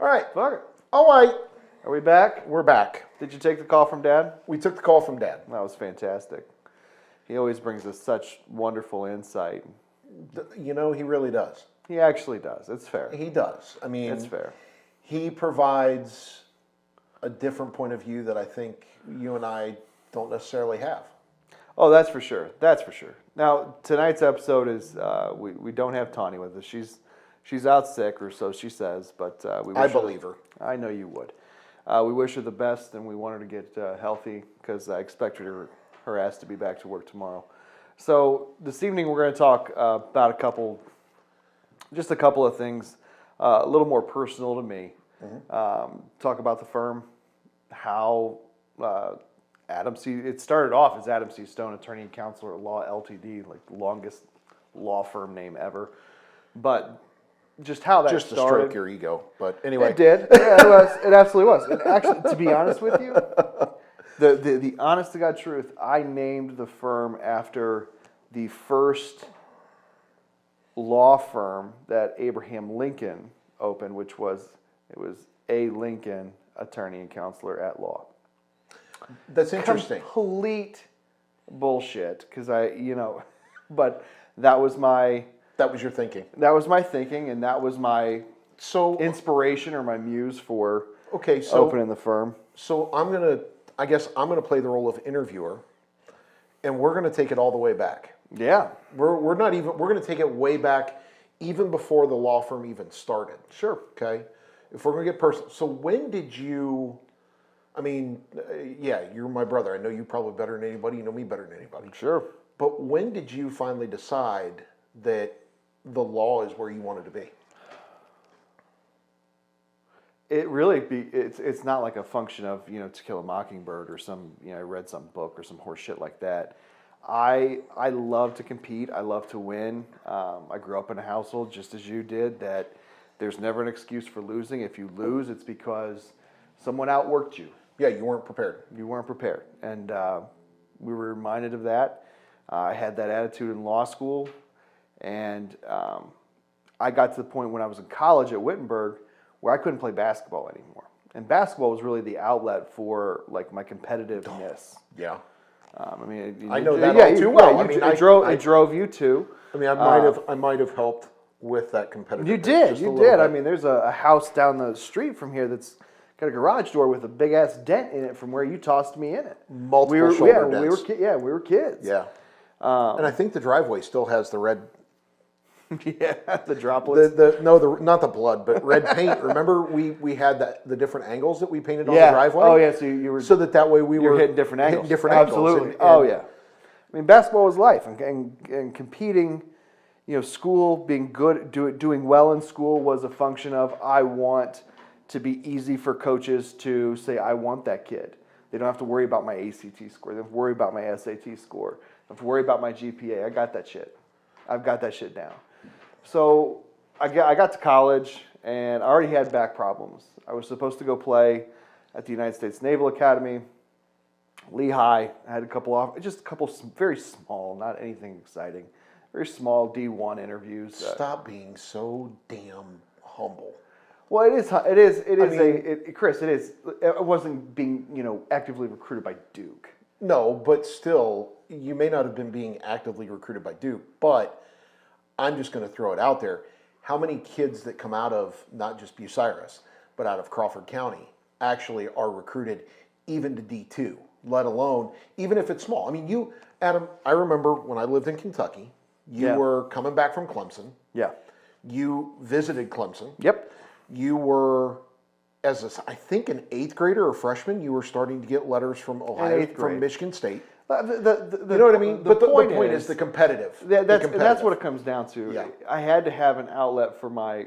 All right. Fuck it. All right. Are we back? We're back. Did you take the call from Dad? We took the call from Dad. That was fantastic. He always brings us such wonderful insight. You know, he really does. He actually does. It's fair. He does. I mean, It's fair. He provides a different point of view that I think you and I don't necessarily have. Oh, that's for sure. That's for sure. Now, tonight's episode is we don't have Tawny with us. She's out sick, or so she says. But we wish I believe her. I know you would. We wish her the best, and we want her to get healthy because I expect her ass to be back to work tomorrow. So this evening we're going to talk about a couple of things, a little more personal to me. Mm-hmm. Talk about the firm, how it started off as Adam C. Stone, Attorney and Counselor at Law Ltd, like the longest law firm name ever. But just how that just started. to stroke your ego, but anyway. It did. Yeah, it was. It absolutely was. And actually, to be honest with you, the honest to God truth, I named the firm after the first law firm that Abraham Lincoln opened, which was A. Lincoln, Attorney and Counselor at Law. That's interesting. Complete bullshit, because but that was my... That was your thinking. That was my thinking, and that was my inspiration or my muse for opening the firm. So I guess I'm gonna play the role of interviewer, and we're gonna take it all the way back. Yeah, we're gonna take it way back, even before the law firm even started. Sure. Okay. If we're gonna get personal, so when did you? I mean, yeah, you're my brother. I know you probably better than anybody. You know me better than anybody. Sure. But when did you finally decide that the law is where you wanted to be? It's not like a function of, To Kill a Mockingbird or some, I read some book or some horse shit like that. I love to compete. I love to win. I grew up in a household, just as you did, that there's never an excuse for losing. If you lose, it's because someone outworked you. Yeah, you weren't prepared. You weren't prepared. And we were reminded of that. I had that attitude in law school. And I got to the point when I was in college at Wittenberg where I couldn't play basketball anymore. And basketball was really the outlet for like my competitiveness. Yeah. I know that all too well. It drove you too. I mean, I might have helped with that competitiveness. You did. I mean, there's a house down the street from here that's got a garage door with a big ass dent in it from where you tossed me in it. Multiple shoulder dents. We were kids. Yeah. And I think the driveway still has the red. Yeah, the droplets. Not the blood, but red paint. Remember, we had the different angles that we painted on the driveway. Oh yeah, so you were that way we were hitting different angles. Absolutely. Oh yeah. I mean, basketball was life, and competing. School, being good, doing well in school was a function of I want to be easy for coaches to say I want that kid. They don't have to worry about my ACT score. They don't have to worry about my SAT score. They don't have to worry about my GPA. I got that shit. I've got that shit down. So I got to college, and I already had back problems. I was supposed to go play at the United States Naval Academy, Lehigh. I had a couple very small, not anything exciting, very small D1 interviews. Stop being so damn humble. Well, it is. Chris, it is. It wasn't being, actively recruited by Duke. No, but still, you may not have been being actively recruited by Duke, but I'm just going to throw it out there. How many kids that come out of not just Bucyrus, but out of Crawford County actually are recruited even to D2, let alone, even if it's small? I mean, you, Adam, I remember when I lived in Kentucky, you were coming back from Clemson. Yeah. You visited Clemson. Yep. You were, I think an 8th grader or freshman, you were starting to get letters from Ohio, from Michigan State. You know what I mean? But the point is the competitive. That's what it comes down to. Yeah. I had to have an outlet for my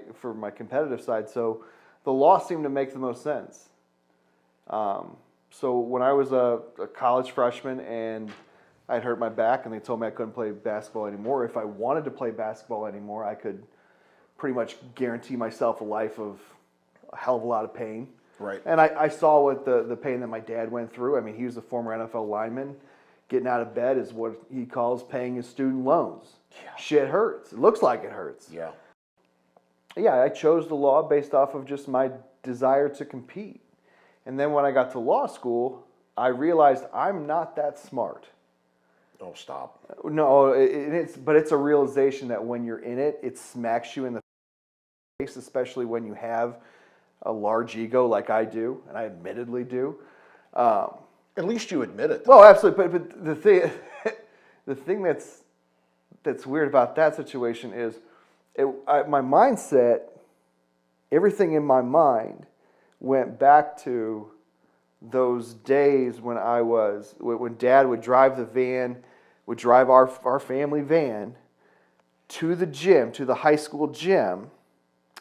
competitive side, so the law seemed to make the most sense. So when I was a college freshman and I'd hurt my back and they told me I couldn't play basketball anymore, if I wanted to play basketball anymore, I could pretty much guarantee myself a life of a hell of a lot of pain. Right. And I saw what the pain that my dad went through. I mean, he was a former NFL lineman. Getting out of bed is what he calls paying his student loans. Yeah. Shit hurts. It looks like it hurts. Yeah. Yeah, I chose the law based off of just my desire to compete. And then when I got to law school, I realized I'm not that smart. Oh, stop. No, it's a realization that when you're in it, it smacks you in the face, especially when you have a large ego like I do, and I admittedly do. At least you admit it. Well, absolutely. But the thing that's weird about that situation is my mindset, everything in my mind went back to those days when when Dad would drive the van, would drive our family van to the gym, to the high school gym.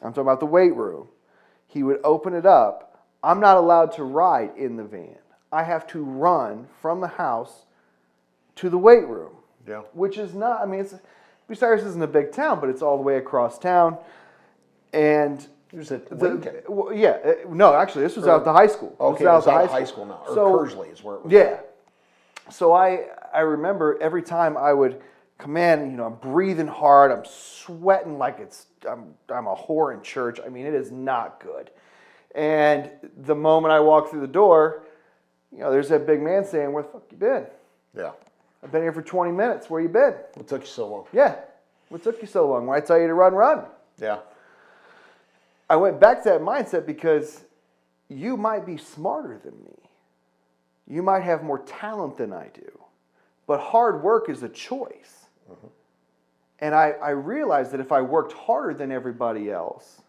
I'm talking about the weight room. He would open it up. I'm not allowed to ride in the van. I have to run from the house to the weight room. Yeah. Which is not, Bucyrus isn't a big town, but it's all the way across town. And It was at Lincoln. no, actually, this was out at the high school. Okay, it's out of high school now. Or Kersley is where it was. Yeah. So I remember every time I would come in, I'm breathing hard, I'm sweating like I'm a whore in church. It is not good. And the moment I walk through the door, there's that big man saying, "Where the fuck you been?" Yeah. "I've been here for 20 minutes. Where you been?" What took you so long? "Yeah. What took you so long? When I tell you to run, run." Yeah. I went back to that mindset because you might be smarter than me. You might have more talent than I do. But hard work is a choice. Mm-hmm. And I realized that if I worked harder than everybody else,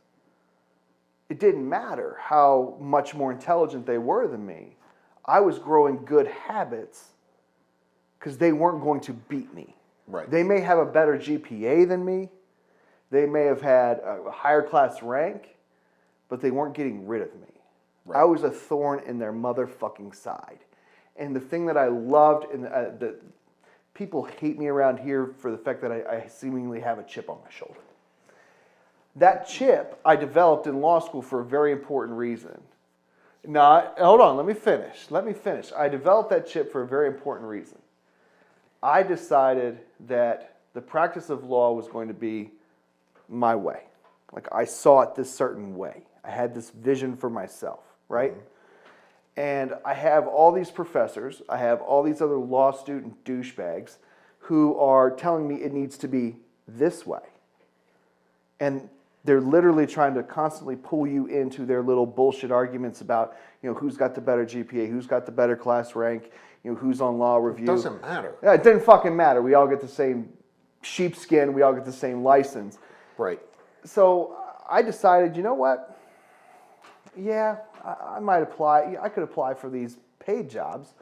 it didn't matter how much more intelligent they were than me. I was growing good habits because they weren't going to beat me. Right. They may have a better GPA than me. They may have had a higher class rank, but they weren't getting rid of me. Right. I was a thorn in their motherfucking side. And the thing that I loved, and that people hate me around here for the fact that I seemingly have a chip on my shoulder. That chip I developed in law school for a very important reason. Now, hold on, let me finish. I developed that chip for a very important reason. I decided that the practice of law was going to be my way. Like, I saw it this certain way. I had this vision for myself, right? Mm-hmm. And I have all these professors, I have all these other law student douchebags who are telling me it needs to be this way. And they're literally trying to constantly pull you into their little bullshit arguments about, who's got the better GPA, who's got the better class rank, who's on law review. It doesn't matter. Yeah, it didn't fucking matter. We all get the same sheepskin. We all get the same license. Right. So I decided, you know what? Yeah, I might apply. I could apply for these paid jobs.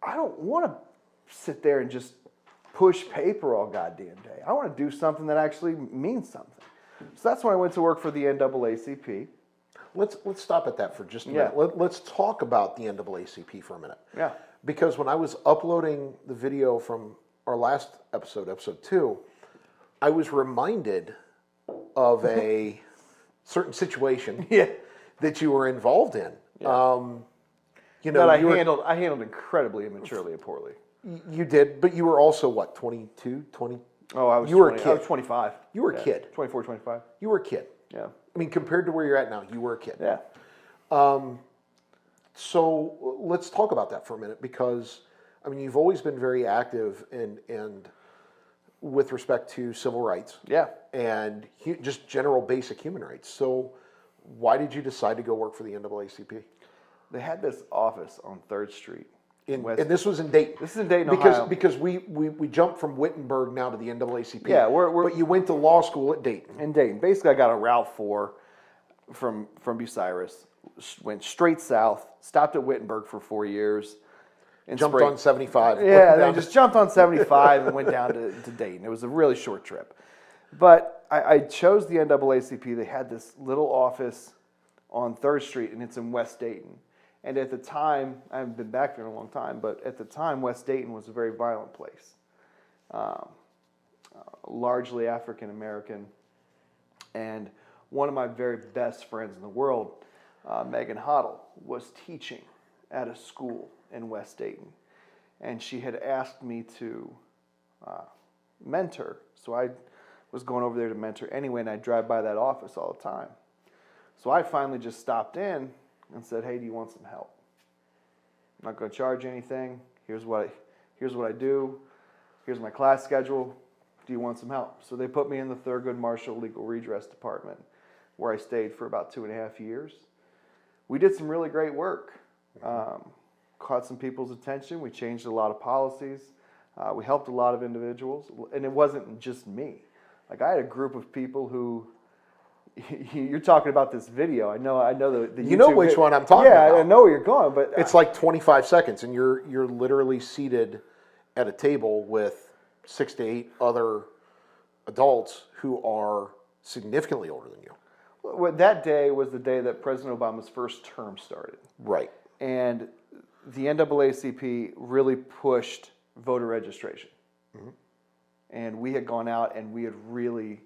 I don't want to sit there and just push paper all goddamn day. I want to do something that actually means something. So that's when I went to work for the NAACP. Let's stop at that for just a minute. Let's talk about the NAACP for a minute. Yeah. Because when I was uploading the video from our last episode, episode 2, I was reminded of a certain situation that you were involved in. Yeah. That I handled incredibly immaturely and poorly. You did, but you were also what, 22, 20? Oh, I was you 20, were a kid. I was 25. You were a kid. 24, 25. You were a kid. Yeah. Compared to where you're at now, you were a kid. Yeah. So let's talk about that for a minute because, you've always been very active and with respect to civil rights. Yeah. And just general basic human rights. So why did you decide to go work for the NAACP? They had this office on 3rd Street. And this was in Dayton. This is in Dayton, Ohio. Because we jumped from Wittenberg now to the NAACP. Yeah, but you went to law school at Dayton. In Dayton. Basically, I got a Route 4 from Bucyrus, went straight south, stopped at Wittenberg for 4 years. And jumped on 75. Yeah, then just jumped on 75 and went down to Dayton. It was a really short trip. But I chose the NAACP. They had this little office on 3rd Street, and it's in West Dayton. And at the time, I haven't been back there in a long time, but at the time, West Dayton was a very violent place. Largely African American. And one of my very best friends in the world, Megan Hoddle, was teaching at a school in West Dayton. And she had asked me to mentor. So I was going over there to mentor anyway, and I'd drive by that office all the time. So I finally just stopped in and said, hey, do you want some help? I'm not going to charge you anything. Here's what I do. Here's my class schedule. Do you want some help? So they put me in the Thurgood Marshall Legal Redress Department, where I stayed for about 2.5 years. We did some really great work. Caught some people's attention. We changed a lot of policies. We helped a lot of individuals. And it wasn't just me. Like, I had a group of people who, you're talking about this video. I know the You know YouTube which one I'm talking about. Yeah, I know where you're going, but It's like 25 seconds, and you're literally seated at a table with 6 to 8 other adults who are significantly older than you. well, that day was the day that President Obama's first term started. Right. And the NAACP really pushed voter registration. And we had gone out and we had really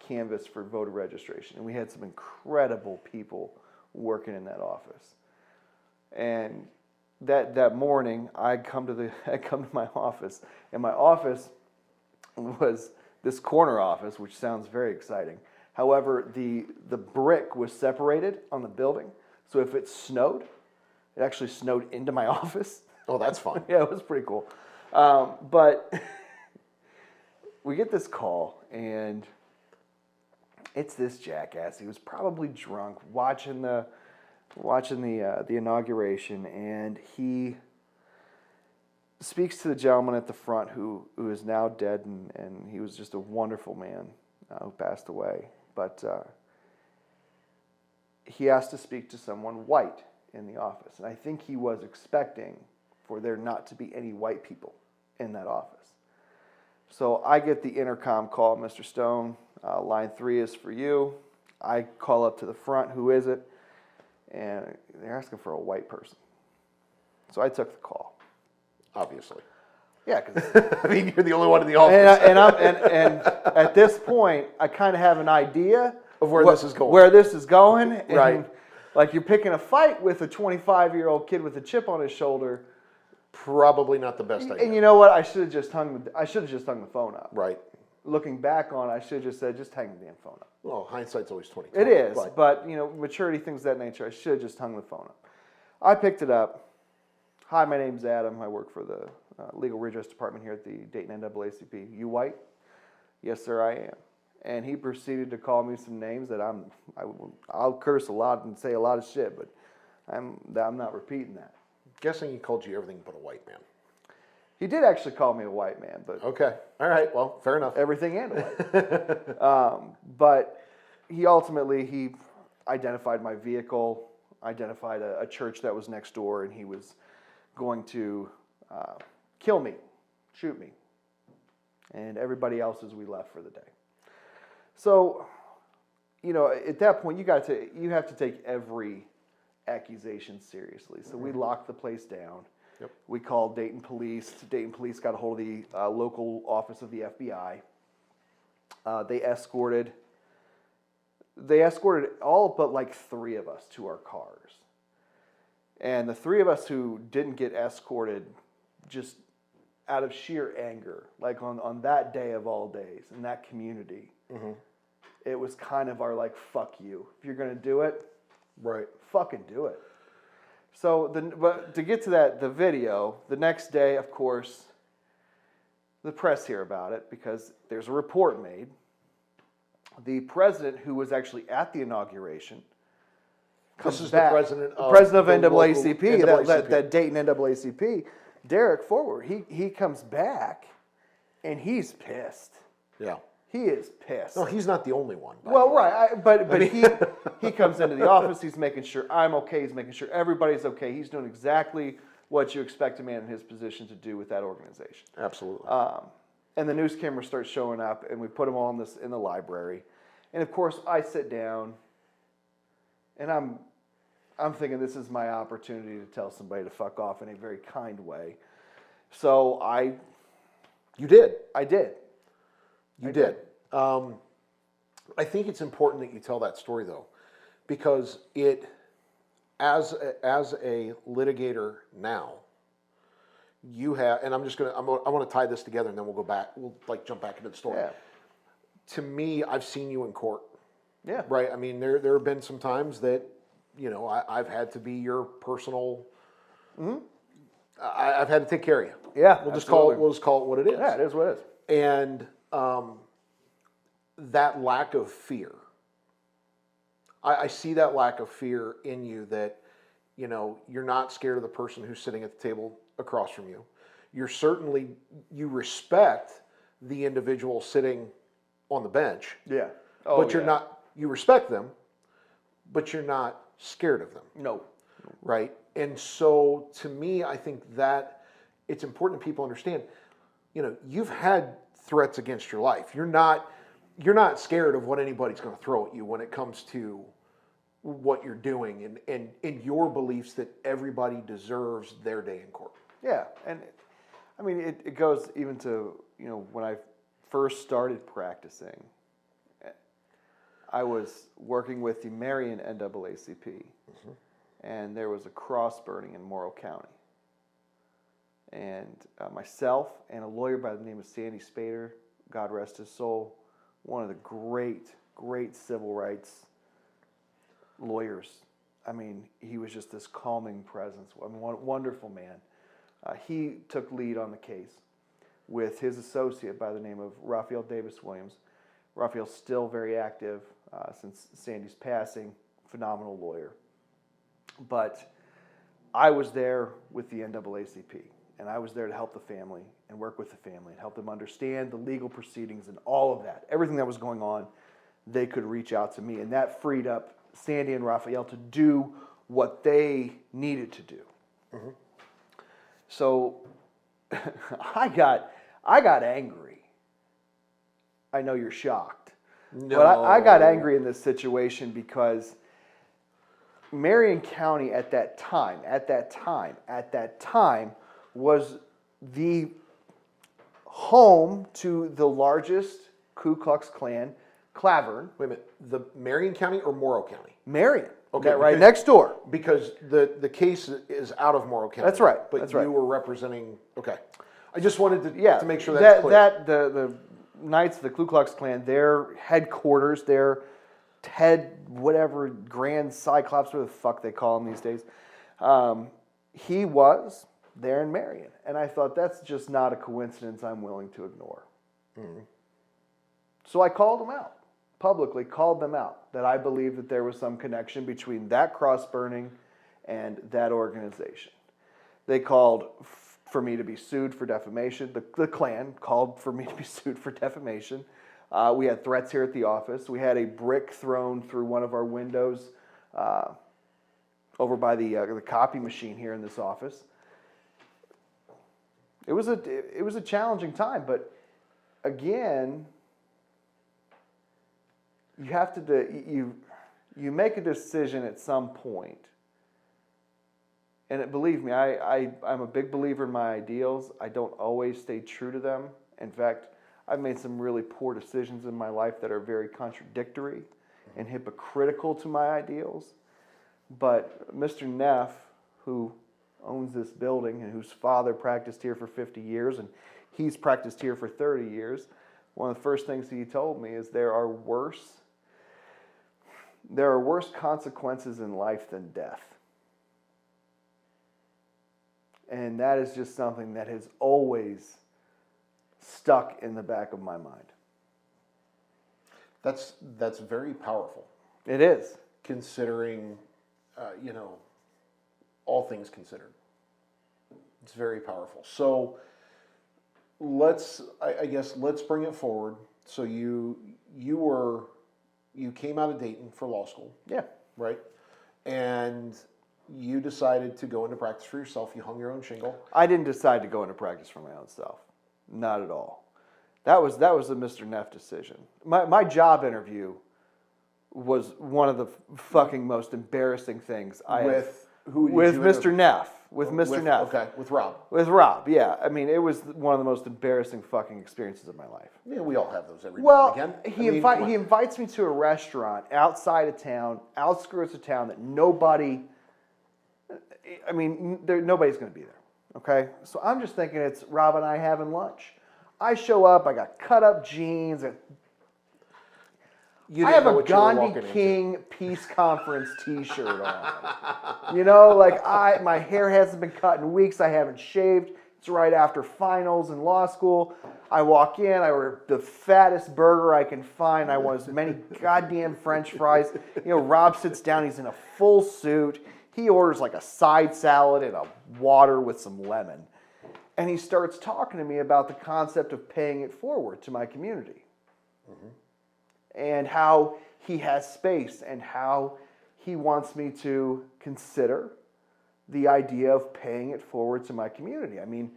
canvassed for voter registration. And we had some incredible people working in that office. And that morning, I come to my office, and my office was this corner office, which sounds very exciting. However, the brick was separated on the building, so if it snowed, it actually snowed into my office. Oh, that's fun. Yeah, it was pretty cool. But we get this call, and it's this jackass. He was probably drunk, watching the inauguration, and he speaks to the gentleman at the front who is now dead, and he was just a wonderful man who passed away. But he asked to speak to someone white in the office, and I think he was expecting for there not to be any white people in that office. So I get the intercom call, Mr. Stone, line 3 is for you. I call up to the front, who is it? And they're asking for a white person. So I took the call. Obviously. Yeah, because I mean, you're the only one in the office. and at this point, I kind of have an idea Of where this is going. Where this is going, and Right. like you're picking a fight with a 25-year-old kid with a chip on his shoulder. Probably not the best idea. And you know what? I should have just hung the phone up. Right. Looking back on it, I should have just said, just hang the damn phone up. Well, hindsight's always 20/20. It is, but maturity, things of that nature. I should have just hung the phone up. I picked it up. Hi, my name's Adam. I work for the Legal Redress Department here at the Dayton NAACP. You white? Yes, sir, I am. And he proceeded to call me some names that I'll curse a lot and say a lot of shit, but I'm not repeating that. Guessing he called you everything but a white man. He did actually call me a white man, but Okay. All right. Well, fair enough. everything and a white. But he ultimately identified my vehicle, identified a church that was next door, and he was going to kill me, shoot me, and everybody else as we left for the day. So, at that point, you have to take every accusation seriously. So we locked the place down. Yep. We called Dayton Police. Dayton Police got a hold of the local office of the FBI. They escorted all but like 3 of us to our cars. And the 3 of us who didn't get escorted, just out of sheer anger, like on that day of all days, in that community, it was kind of our like, fuck you. If you're going to do it, Right. fucking do it. So, but to get to the video, the next day, of course, the press hear about it because there's a report made. The president, who was actually at the inauguration, comes This is back. the president of the local NAACP, NAACP. that Dayton NAACP, Derek Forward. He comes back, and he's pissed. Yeah. He is pissed. No, he's not the only one. Well, right, but he comes into the office. He's making sure I'm okay. He's making sure everybody's okay. He's doing exactly what you expect a man in his position to do with that organization. Absolutely. And the news cameras start showing up, and we put them all in the library. And of course, I sit down, and I'm thinking this is my opportunity to tell somebody to fuck off in a very kind way. So You did. I did. You did. I think it's important that you tell that story though, because as a litigator now, you have, and I want to tie this together, and then we'll go back. We'll jump back into the story. Yeah. To me, I've seen you in court. Yeah. Right. I mean, there have been some times that, I've had to be your personal. I've had to take care of you. Yeah, We'll absolutely. just call it what it is. Yeah, it is what it is. And that lack of fear, I see that lack of fear in you that, you're not scared of the person who's sitting at the table across from you. You respect the individual sitting on the bench. Yeah. But you respect them, but you're not scared of them. No. Right? And so to me, I think that it's important that people understand, you've had threats against your life. You're not scared of what anybody's going to throw at you when it comes to what you're doing and your beliefs that everybody deserves their day in court. Yeah. And I mean, it goes even to, when I first started practicing, I was working with the Marion NAACP, and there was a cross burning in Morrow County. And myself and a lawyer by the name of Sandy Spader, God rest his soul, one of the great, great civil rights lawyers. I mean, he was just this calming presence. I mean, wonderful man. He took lead on the case with his associate by the name of Raphael Davis Williams. Raphael's still very active since Sandy's passing, phenomenal lawyer. But I was there with the NAACP, and I was there to help the family and work with the family and help them understand the legal proceedings and all of that. Everything that was going on, they could reach out to me, and that freed up Sandy and Raphael to do what they needed to do. Mm-hmm. So I got angry. I know you're shocked. No. But I got angry in this situation because Marion County at that time was the home to the largest Ku Klux Klan clavern. Wait a minute, the Marion County or Morrow County? Marion. Okay, right next door. Because the case is out of Morrow County. That's right. But that's you right. were representing. Okay, I just wanted to make sure that's clear. The Knights of the Ku Klux Klan, their headquarters, their whatever Grand Cyclops, whatever the fuck they call him these days, he was there in Marion, and I thought that's just not a coincidence I'm willing to ignore. Mm-hmm. So I called him out. Publicly called them out that I believe that there was some connection between that cross burning and that organization. They called for me to be sued for defamation. The Klan called for me to be sued for defamation. We had threats here at the office. We had a brick thrown through one of our windows over by the copy machine here in this office. It was a challenging time, but again, you have to you make a decision at some point, and believe me, I'm a big believer in my ideals. I don't always stay true to them. In fact, I've made some really poor decisions in my life that are very contradictory and hypocritical to my ideals. But Mr. Neff, who owns this building and whose father practiced here for 50 years and he's practiced here for 30 years, one of the first things he told me is there are worse consequences in life than death. And that is just something that has always stuck in the back of my mind. That's very powerful. It is. Considering, all things considered. It's very powerful. So let's bring it forward. So you came out of Dayton for law school. Yeah. Right? And you decided to go into practice for yourself. You hung your own shingle. I didn't decide to go into practice for my own self. Not at all. That was a Mr. Neff decision. My job interview was one of the fucking most embarrassing things with Mr. Neff. With Mr. Neff. Okay, with Rob. With Rob, yeah. I mean, it was one of the most embarrassing fucking experiences of my life. Yeah, we all have those every now and again. He invites me to a restaurant outside of town, outskirts of town that nobody's going to be there, okay? So I'm just thinking it's Rob and I having lunch. I show up, I got cut up jeans, and You I didn't have know a what you were Gandhi walking into. King Peace Conference T-shirt on. You know, like my hair hasn't been cut in weeks. I haven't shaved. It's right after finals in law school. I walk in. I order the fattest burger I can find. I want as many goddamn French fries. You know, Rob sits down. He's in a full suit. He orders like a side salad and a water with some lemon. And he starts talking to me about the concept of paying it forward to my community. Mm-hmm. And how he has space and how he wants me to consider the idea of paying it forward to my community. I mean,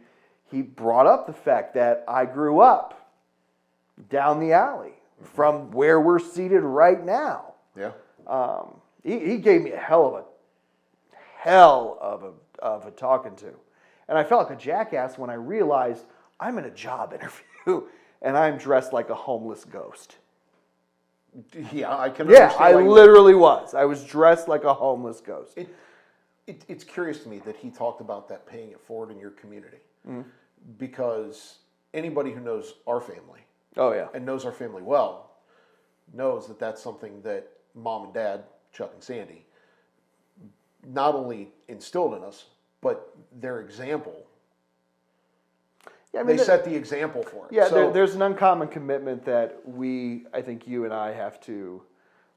he brought up the fact that I grew up down the alley from where we're seated right now. Yeah. He gave me a hell of a talking to. And I felt like a jackass when I realized I'm in a job interview and I'm dressed like a homeless ghost. Yeah, I can Yeah, understand. I literally was. I was dressed like a homeless ghost. It's curious to me that he talked about that paying it forward in your community. Because anybody who knows our family Oh, yeah. and knows our family well knows that that's something that mom and dad, Chuck and Sandy, not only instilled in us, but their example. Yeah, I mean, they set the example for it. Yeah, so, there's an uncommon commitment that I think you and I have to,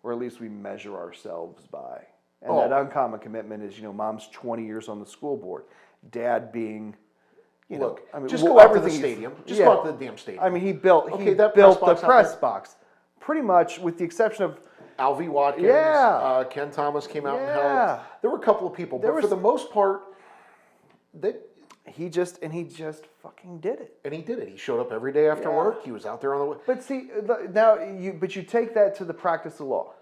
or at least we measure ourselves by. And that uncommon commitment is, mom's 20 years on the school board. Dad being, look, I mean, just go out to the everything stadium. Just go out to the damn stadium. I mean, he built the press box, pretty much with the exception of Alvy Watkins, Ken Thomas came out and helped. There were a couple of people, but for the most part, he just fucking did it. And he did it. He showed up every day after work. He was out there on the way. But see, you take that to the practice of law.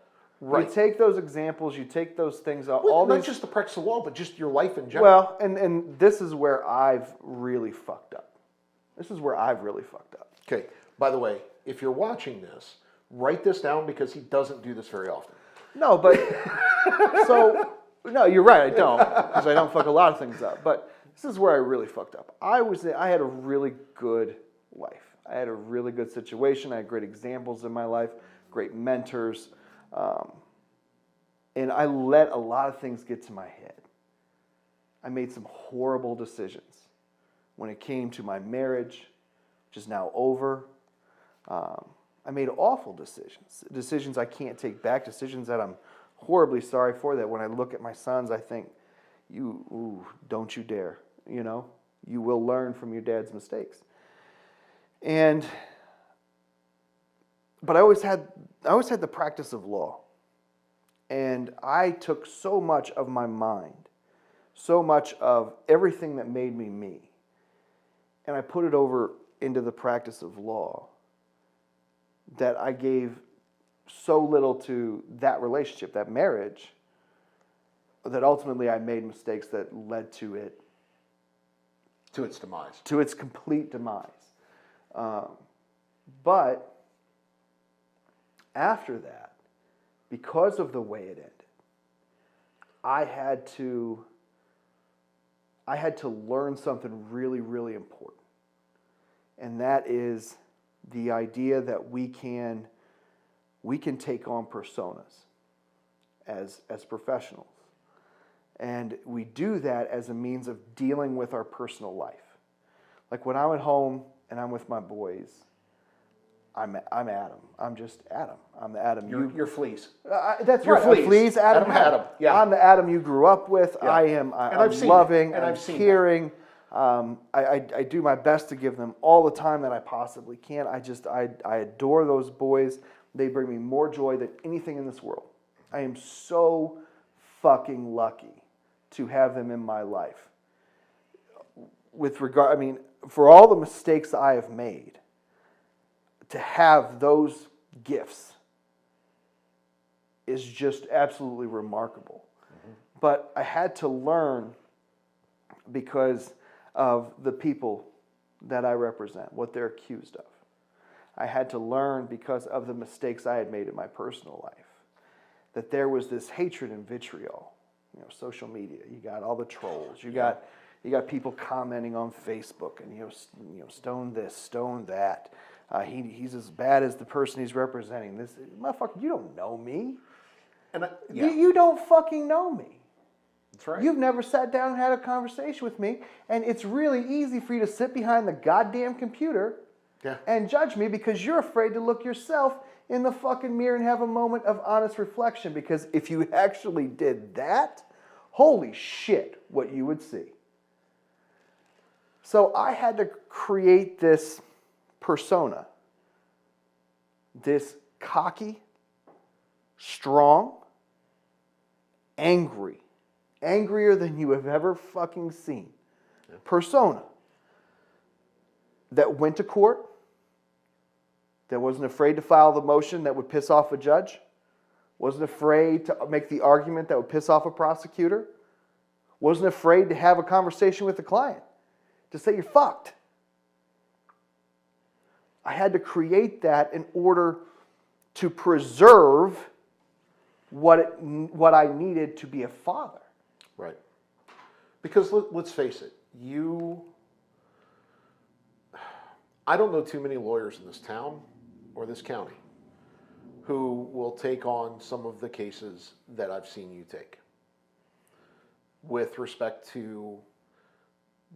Right. You take those examples, you take those things, not just the practice of law, but just your life in general. Well, and this is where I've really fucked up. Okay, by the way, if you're watching this, write this down because he doesn't do this very often. No, but, no, you're right, I don't, because I don't fuck a lot of things up. But this is where I really fucked up. I had a really good life. I had a really good situation. I had great examples in my life, great mentors. And I let a lot of things get to my head. I made some horrible decisions when it came to my marriage, which is now over. I made awful decisions I can't take back, decisions that I'm horribly sorry for, that when I look at my sons, I think, don't you dare, you will learn from your dad's mistakes. But I always had the practice of law. And I took so much of my mind, so much of everything that made me me, and I put it over into the practice of law, that I gave so little to that relationship, that marriage, that ultimately I made mistakes that led to it. To its demise. To its complete demise. But after that, because of the way it ended, I had to learn something really, really important. And that is the idea that we can take on personas as professionals. And we do that as a means of dealing with our personal life. Like when I'm at home and I'm with my boys, I'm Adam. I'm just Adam. I'm the Adam you're Fleece. That's you're right. Fleece. Fleece, Adam. Yeah. I'm the Adam you grew up with. Yeah. I'm loving. I'm caring. I do my best to give them all the time that I possibly can. I adore those boys. They bring me more joy than anything in this world. I am so fucking lucky to have them in my life. For all the mistakes I have made, to have those gifts is just absolutely remarkable. Mm-hmm. But I had to learn because of the people that I represent, what they're accused of. I had to learn because of the mistakes I had made in my personal life, that there was this hatred and vitriol. Social media, you got all the trolls, you got people commenting on Facebook and stone this, stone that. He's as bad as the person he's representing. This motherfucker, you don't know me. And You don't fucking know me. That's right. You've never sat down and had a conversation with me, and it's really easy for you to sit behind the goddamn computer and judge me because you're afraid to look yourself in the fucking mirror and have a moment of honest reflection. Because if you actually did that, holy shit, what you would see. So I had to create this persona, this cocky, strong, angrier than you have ever fucking seen persona that went to court, that wasn't afraid to file the motion that would piss off a judge, wasn't afraid to make the argument that would piss off a prosecutor, wasn't afraid to have a conversation with the client, to say you're fucked. I had to create that in order to preserve what I needed to be a father. Right. Because let's face it, I don't know too many lawyers in this town or this county who will take on some of the cases that I've seen you take with respect to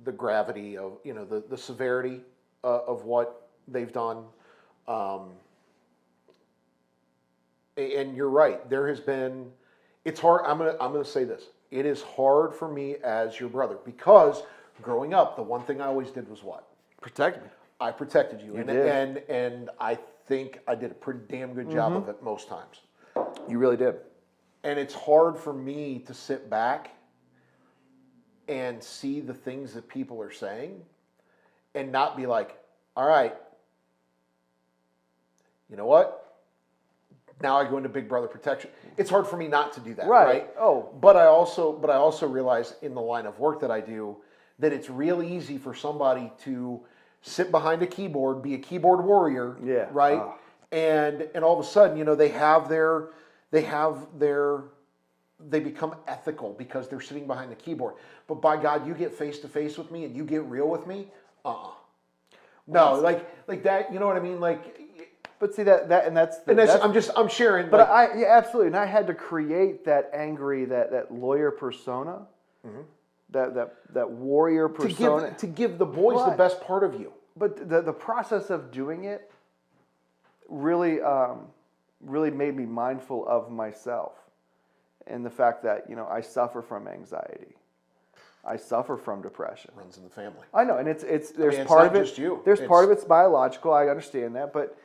the gravity of, the severity of what they've done. And you're right. There has been, it's hard. I'm gonna say this. It is hard for me as your brother because growing up, the one thing I always did was what? Protect me. I protected you. You did. And I think I did a pretty damn good job of it most times. You really did. And it's hard for me to sit back and see the things that people are saying and not be like, all right, you know what? Now I go into big brother protection. It's hard for me not to do that, right? Oh. But I also realize in the line of work that I do that it's really easy for somebody to sit behind a keyboard, be a keyboard warrior, right? Oh. And all of a sudden, they become ethical because they're sitting behind the keyboard. But by God, you get face to face with me and you get real with me, no, like that. You know what I mean? Like. But see that's I'm sharing. But absolutely, and I had to create that angry, that lawyer persona, that warrior persona to give the boys the best part of you. But the process of doing it really made me mindful of myself, and the fact that I suffer from anxiety, I suffer from depression. Runs in the family. I know, and there's part of it. Just you. There's part of it's biological. I understand that, but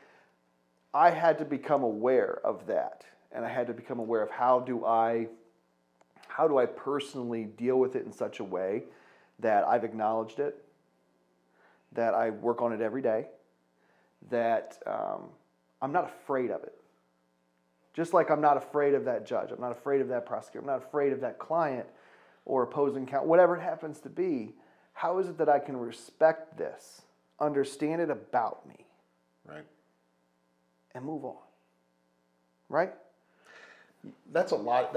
I had to become aware of that, and I had to become aware of how do I personally deal with it in such a way that I've acknowledged it, that I work on it every day, that I'm not afraid of it. Just like I'm not afraid of that judge, I'm not afraid of that prosecutor, I'm not afraid of that client or opposing counsel, whatever it happens to be. How is it that I can respect this, understand it about me, right? And move on, right? That's a lot.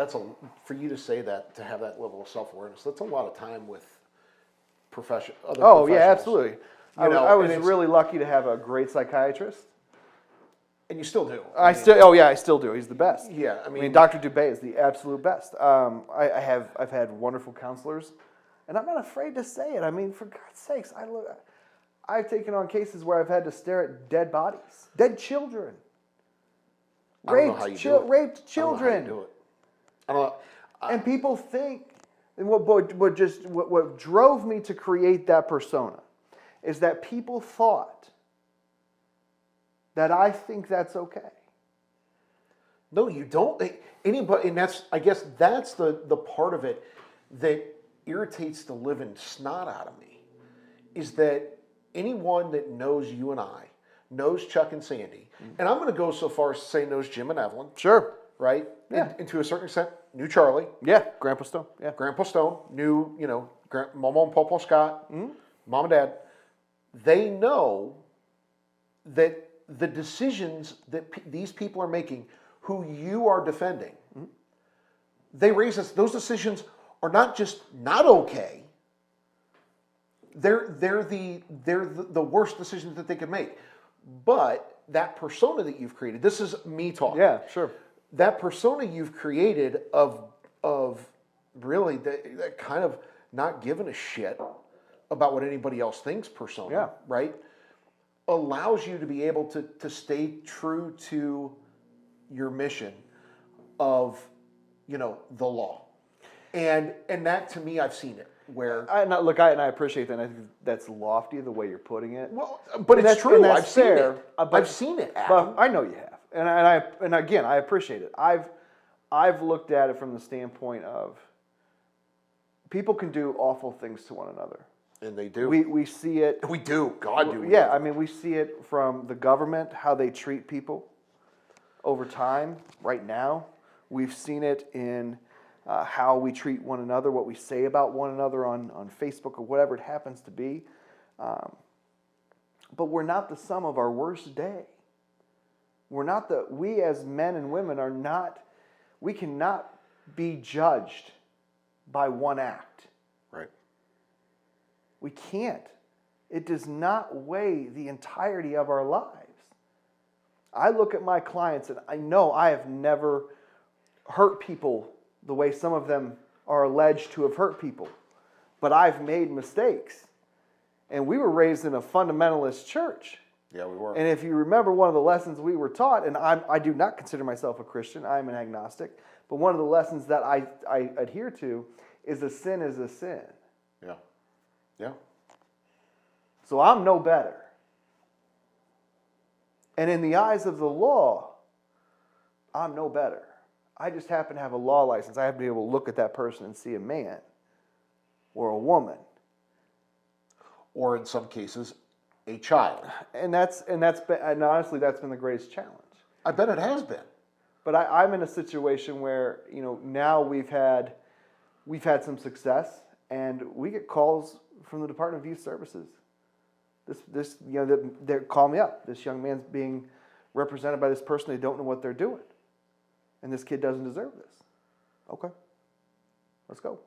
For you to say that, to have that level of self-awareness. That's a lot of time with other professionals. Oh yeah, absolutely. I was really lucky to have a great psychiatrist, and you still do. I still do. He's the best. Yeah, I mean, Dr. Dubé is the absolute best. I've had wonderful counselors, and I'm not afraid to say it. I mean, for God's sakes, I've taken on cases where I've had to stare at dead bodies, dead children. Raped children. And people think, and what drove me to create that persona is that people thought that I think that's okay. No, you don't. Anybody, and I guess that's the part of it that irritates the living snot out of me, is that anyone that knows you and I, knows Chuck and Sandy, and I'm going to go so far as to say knows Jim and Evelyn. Sure. Right? Yeah. And to a certain extent, knew Charlie. Yeah, Grandpa Stone. Yeah. Grandpa Stone, knew, Mama and Papa Scott, Mom and Dad. They know that the decisions that these people are making, who you are defending, they raise us, those decisions are not just not okay, they're the worst decisions that they could make. But that persona that you've created, this is me talking. Yeah, sure. That persona you've created of really that kind of not giving a shit about what anybody else thinks persona, Yeah. right? Allows you to be able to stay true to your mission of, the law. And that to me, I've seen it where. I appreciate that. And I think that's lofty the way you're putting it. Well, but it's true. And that's I've seen fair, it. but- I've seen it. But I know you have, and again, I appreciate it. I've looked at it from the standpoint of people can do awful things to one another. And they do. We see it. We do. God, do we? Yeah, I mean, we see it from the government, how they treat people over time. Right now, we've seen it in how we treat one another, what we say about one another on Facebook or whatever it happens to be. But we're not the sum of our worst day. We as men and women are not, we cannot be judged by one act. Right. We can't. It does not weigh the entirety of our lives. I look at my clients and I know I have never hurt people the way some of them are alleged to have hurt people. But I've made mistakes. And we were raised in a fundamentalist church. Yeah, we were. And if you remember one of the lessons we were taught, and I do not consider myself a Christian, I'm an agnostic, but one of the lessons that I adhere to is a sin is a sin. Yeah. Yeah. So I'm no better. And in the eyes of the law, I'm no better. I just happen to have a law license. I happen to be able to look at that person and see a man or a woman. Or in some cases, a child. And honestly, that's been the greatest challenge. I bet it has been. But I'm in a situation where, now we've had some success, and we get calls from the Department of Youth Services. They call me up. This young man's being represented by this person. They don't know what they're doing. And this kid doesn't deserve this. Okay. Let's go.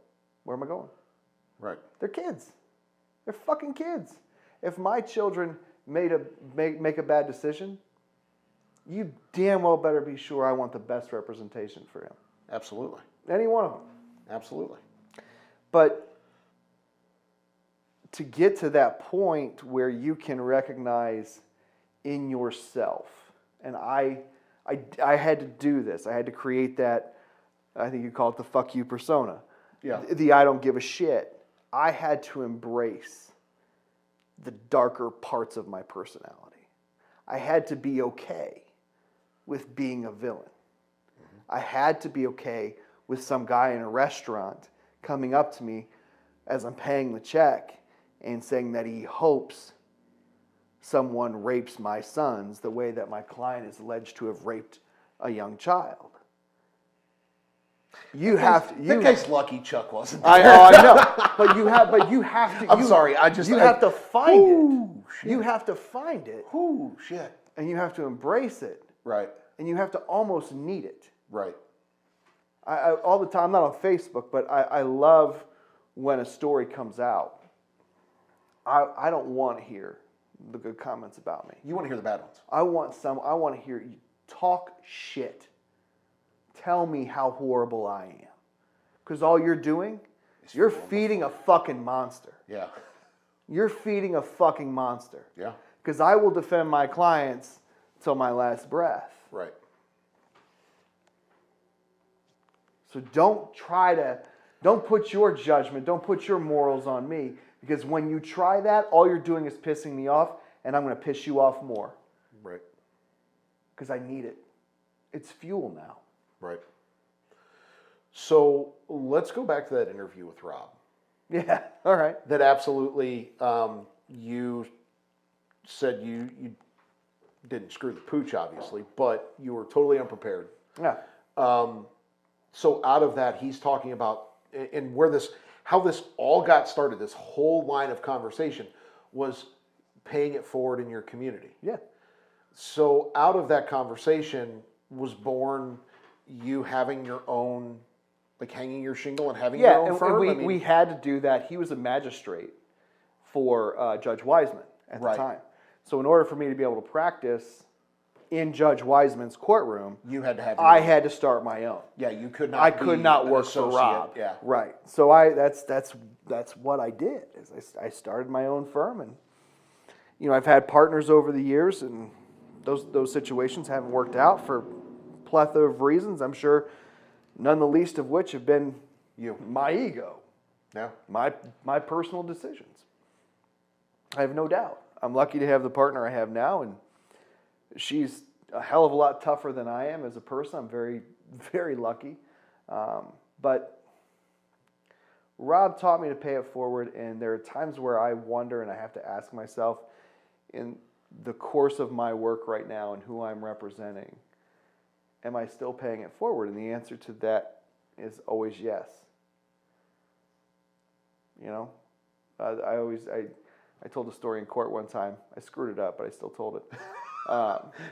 Where am I going? Right. They're kids. They're fucking kids. If my children make a bad decision, you damn well better be sure I want the best representation for him. Absolutely. Any one of them. Absolutely. But to get to that point where you can recognize in yourself, and I had to do this. I had to create that, I think you call it the fuck you persona. Yeah. The I don't give a shit. I had to embrace the darker parts of my personality. I had to be okay with being a villain. Mm-hmm. I had to be okay with some guy in a restaurant coming up to me as I'm paying the check and saying that he hopes someone rapes my sons the way that my client is alleged to have raped a young child. That guy's lucky Chuck wasn't there. I know, but you have to. I'm sorry. You have to find it. Shit. You have to find it. Ooh, shit. And you have to embrace it. Right. And you have to almost need it. Right. I all the time. I'm not on Facebook, but I love when a story comes out. I don't want to hear the good comments about me. You want to hear the bad ones. I want to hear you talk shit. Tell me how horrible I am. Because all you're doing is you're feeding a fucking monster. Yeah. You're feeding a fucking monster. Yeah. Because I will defend my clients till my last breath. Right. So don't put your judgment, don't put your morals on me. Because when you try that, all you're doing is pissing me off, and I'm going to piss you off more. Right. Because I need it. It's fuel now. Right. So let's go back to that interview with Rob. Yeah, all right. That absolutely, you said you didn't screw the pooch, obviously, but you were totally unprepared. Yeah. So out of that, he's talking about, and how this all got started, this whole line of conversation was paying it forward in your community. Yeah. So out of that conversation was born you having your own, like hanging your shingle and having your own firm? And we had to do that. He was a magistrate for Judge Wiseman at the time. So in order for me to be able to practice in Judge Wiseman's courtroom, You had to have. I had to start my own. Yeah, you could not. I could be not an work for associate. Rob. Yeah. Right. So that's what I did. Is I started my own firm, and I've had partners over the years, and those situations haven't worked out for a plethora of reasons. I'm sure none the least of which have been my ego, my personal decisions. I have no doubt. I'm lucky to have the partner I have now, and she's a hell of a lot tougher than I am as a person. I'm very, very lucky. But Rob taught me to pay it forward, and there are times where I wonder and I have to ask myself, in the course of my work right now and who I'm representing, am I still paying it forward? And the answer to that is always yes. I told a story in court one time. I screwed it up, but I still told it.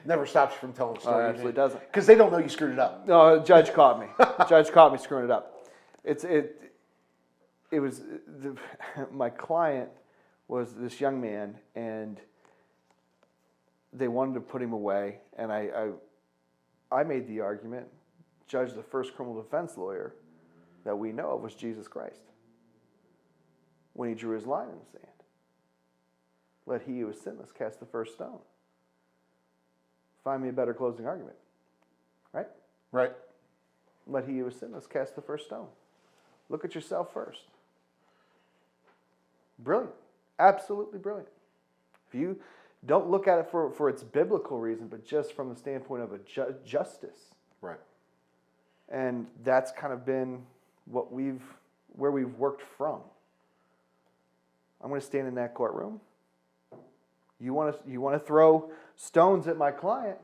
Never stops you from telling a story. It absolutely doesn't. Because they don't know you screwed it up. No, the judge caught me. The judge caught me screwing it up. My client was this young man, and they wanted to put him away, and I made the argument, Judge, the first criminal defense lawyer that we know of was Jesus Christ when he drew his line in the sand. Let he who is sinless cast the first stone. Find me a better closing argument. Right? Right. Let he who is sinless cast the first stone. Look at yourself first. Brilliant. Absolutely brilliant. If you don't look at it for its biblical reason, but just from the standpoint of a justice. Right. And that's kind of been where we've worked from. I'm going to stand in that courtroom. You want to throw stones at my client?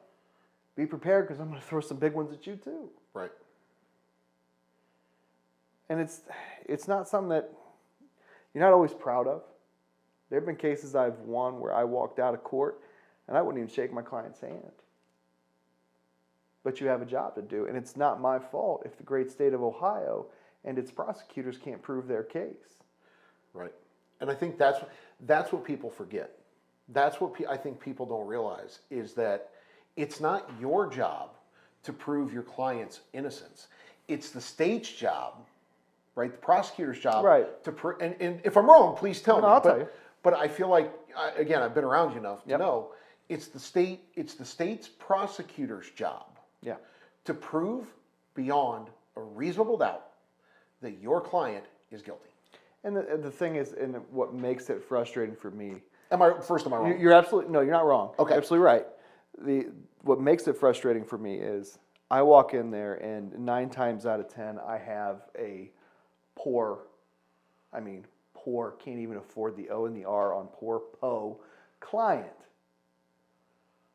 Be prepared, because I'm going to throw some big ones at you too. Right. And it's not something that you're not always proud of. There have been cases I've won where I walked out of court and I wouldn't even shake my client's hand. But you have a job to do, and it's not my fault if the great state of Ohio and its prosecutors can't prove their case. Right. And I think that's what people forget. That's what I think people don't realize, is that it's not your job to prove your client's innocence. It's the state's job, right? The prosecutor's job, right? And if I'm wrong, please tell me. I'll tell you. But I feel like, again, I've been around you enough to Yep. know it's the state's prosecutor's job, yeah, to prove beyond a reasonable doubt that your client is guilty. And the thing is, and what makes it frustrating for me. Am I wrong? You're absolutely, no, you're not wrong. Okay. You're absolutely right. What makes it frustrating for me is I walk in there, and 9 times out of 10, I have a poor, can't even afford the O and the R on poor client.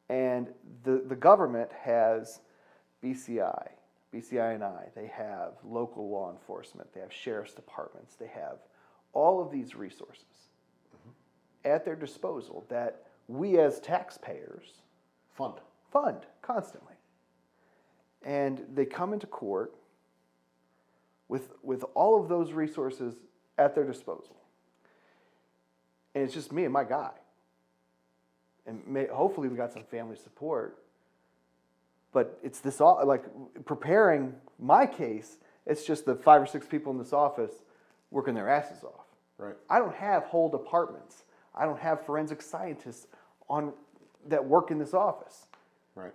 And the government has BCI and I. They have local law enforcement. They have sheriff's departments. They have all of these resources at their disposal that we as taxpayers fund constantly. And they come into court with all of those resources at their disposal. And it's just me and my guy. And hopefully we got some family support. But it's this, like, preparing my case, it's just the 5 or 6 people in this office working their asses off. Right. I don't have whole departments. I don't have forensic scientists that work in this office. Right.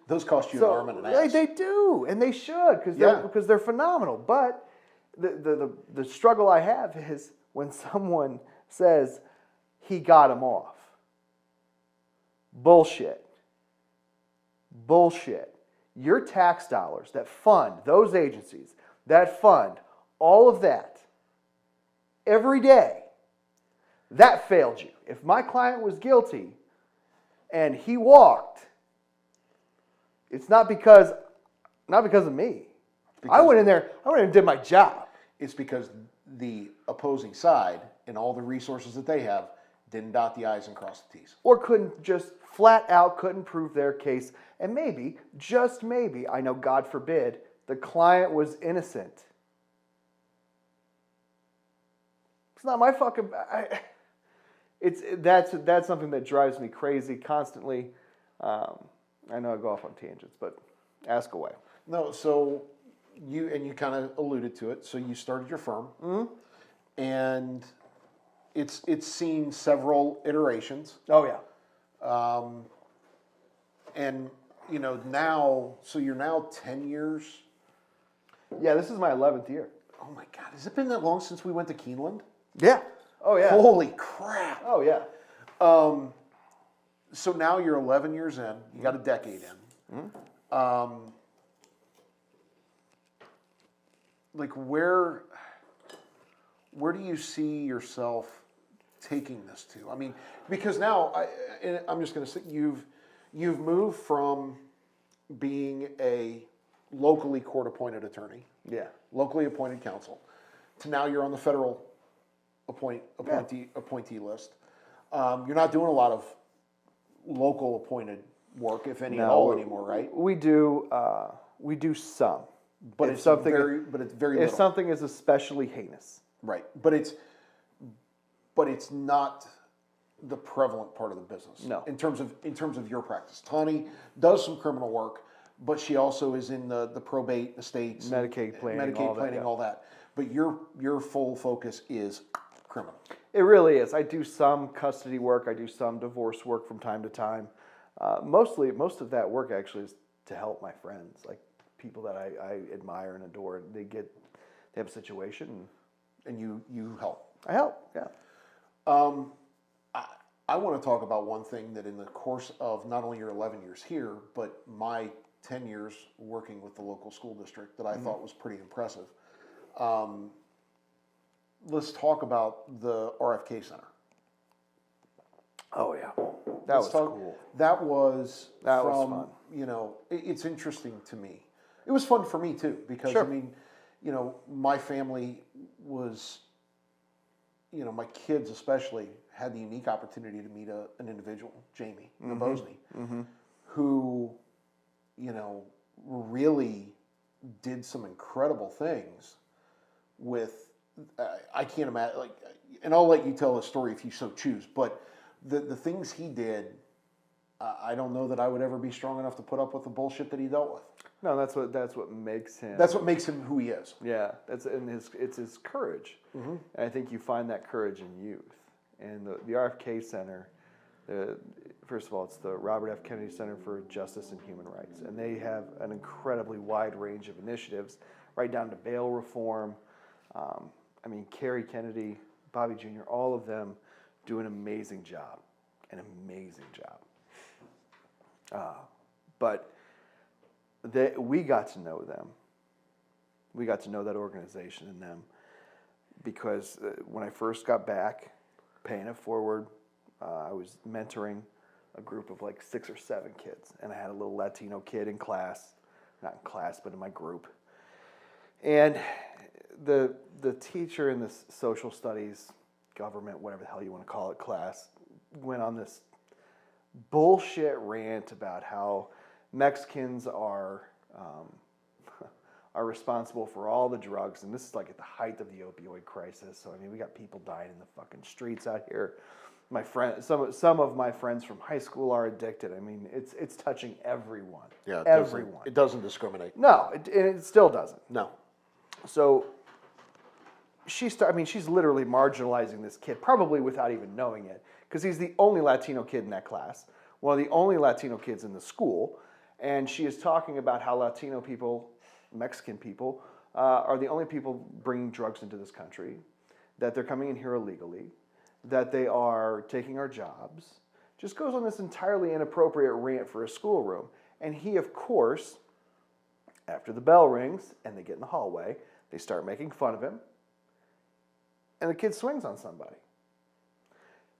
Those cost you an arm and an ass. They do, and they should, because they're phenomenal. But the struggle I have is when someone says he got him off. Bullshit. Your tax dollars that fund those agencies, that fund all of that every day, that failed you. If my client was guilty and he walked, it's not because of me. I went in there and did my job. It's because the opposing side and all the resources that they have didn't dot the I's and cross the T's. Or flat out couldn't prove their case. And maybe, just maybe, I know God forbid, the client was innocent. It's not my fucking... That's something that drives me crazy constantly. I know I go off on tangents, but ask away. No, so you kind of alluded to it. So you started your firm, and it's seen several iterations. Oh yeah. And now, so you're now 10 years. Yeah, this is my 11th year. Oh my God, has it been that long since we went to Keeneland? Yeah. Oh yeah. Holy crap. Oh yeah. So now you're 11 years in. You got a decade in. Like where do you see yourself taking this to? I mean, because now I'm just going to say you've moved from being a locally court-appointed attorney, locally appointed counsel, to now you're on the federal appointee list. You're not doing a lot of local appointed work, if any at all, anymore, right? We do some, But it's very if little. something is especially heinous, Right, but it's not the prevalent part of the business. No. In terms of your practice, Tani does some criminal work, but she also is in the probate estates, Medicaid planning, all that. But your full focus is criminal. It really is. I do some custody work. I do some divorce work from time to time. Most of that work actually is to help my friends, like people that I admire and adore. They have a situation, And you help. I help. Yeah. I want to talk about one thing that in the course of not only your 11 years here, but my 10 years working with the local school district that I thought was pretty impressive. Let's talk about the RFK Center. Oh yeah, that was cool. That was fun. It's interesting to me. It was fun for me too because Sure. I mean, my family was, my kids especially had the unique opportunity to meet an individual, Jamie Nabosny, who, really did some incredible things with. I can't imagine, and I'll let you tell the story if you so choose. But the things he did, I don't know that I would ever be strong enough to put up with the bullshit that he dealt with. No, that's what makes him. That's what makes him who he is. Yeah, it's his courage, and I think you find that courage in youth. And the RFK Center, first of all, it's the Robert F. Kennedy Center for Justice and Human Rights, and they have an incredibly wide range of initiatives, right down to bail reform. Kerry Kennedy, Bobby Jr., all of them do an amazing job. But we got to know them. We got to know that organization and them because when I first got back, paying it forward, I was mentoring a group of like 6 or 7 kids, and I had a little Latino kid in class, not in class, but in my group. And the teacher in this social studies, government, whatever the hell you want to call it, class, went on this bullshit rant about how Mexicans are responsible for all the drugs, and this is like at the height of the opioid crisis. So we got people dying in the fucking streets out here. My friend, some of my friends from high school are addicted. It's touching everyone. Yeah, everyone. It doesn't discriminate. No, it still doesn't. No. So she's literally marginalizing this kid, probably without even knowing it, because he's the only Latino kid in that class, one of the only Latino kids in the school, and she is talking about how Latino people, Mexican people, are the only people bringing drugs into this country, that they're coming in here illegally, that they are taking our jobs, just goes on this entirely inappropriate rant for a schoolroom. And he, of course, after the bell rings and they get in the hallway, they start making fun of him, and the kid swings on somebody.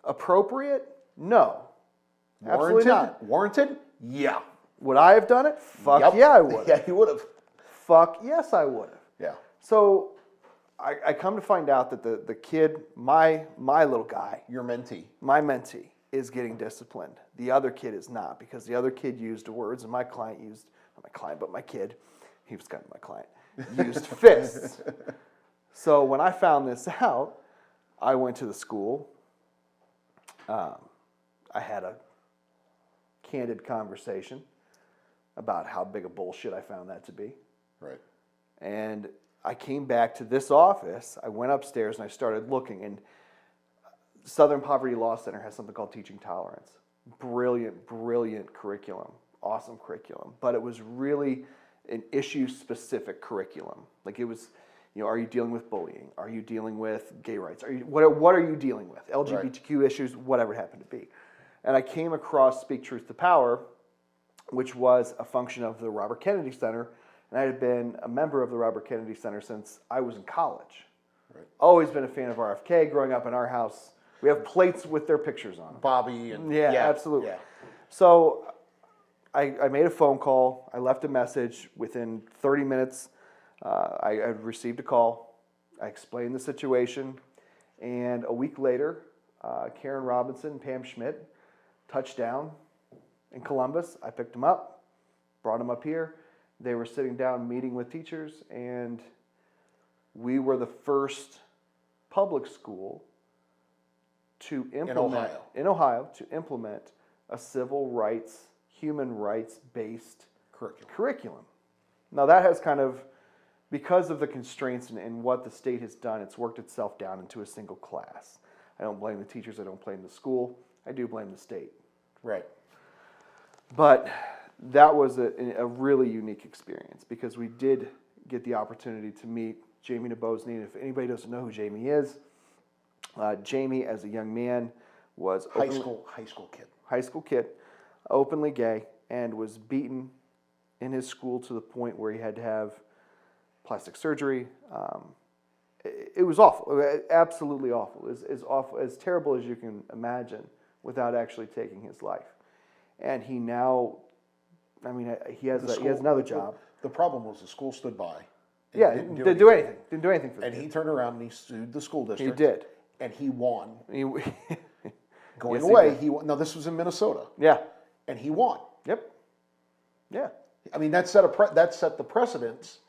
Appropriate? No. Absolutely not. Warranted? Yeah. Would I have done it? Fuck Yep. yeah, I would have. Yeah, you would have. Fuck yes, I would have. Yeah. So I come to find out that the kid, my little guy, Your mentee. my mentee, is getting disciplined. The other kid is not, because the other kid used words, and my client used, not my client, but my kid, he was kind of my client, used fists. So when I found this out, I went to the school, I had a candid conversation about how big a bullshit I found that to be. Right. And I came back to this office. I went upstairs and I started looking. And Southern Poverty Law Center has something called Teaching Tolerance. Brilliant, brilliant curriculum. Awesome curriculum. But it was really an issue-specific curriculum. Like it was, are you dealing with bullying? Are you dealing with gay rights? What are you dealing with? LGBTQ issues, whatever it happened to be. And I came across Speak Truth to Power, which was a function of the Robert Kennedy Center. And I had been a member of the Robert Kennedy Center since I was in college. Right. Always been a fan of RFK. Growing up in our house, we have plates with their pictures on them. Bobby and yeah, absolutely. Yeah. So I made a phone call. I left a message. Within 30 minutes, I had received a call. I explained the situation. And a week later, Karen Robinson and Pam Schmidt touched down in Columbus. I picked them up, brought them up here. They were sitting down meeting with teachers, and we were the first public school to implement in Ohio to implement a civil rights, human rights based curriculum. Now that has kind of, because of the constraints and what the state has done, it's worked itself down into a single class. I don't blame the teachers, I don't blame the school, I do blame the state. Right. But that was a really unique experience because we did get the opportunity to meet Jamie Nabozny. If anybody doesn't know who Jamie is, Jamie, as a young man, was high school kid, openly gay, and was beaten in his school to the point where he had to have plastic surgery. It was awful, absolutely awful, as terrible as you can imagine, without actually taking his life. And he now, he has another job. The problem was the school stood by. Yeah, didn't do anything. Didn't do anything for And he turned around and he sued the school district. He did. And he won. Going Yes, away, he won. Now, this was in Minnesota. Yeah. And he won. Yep. Yeah. That set the precedence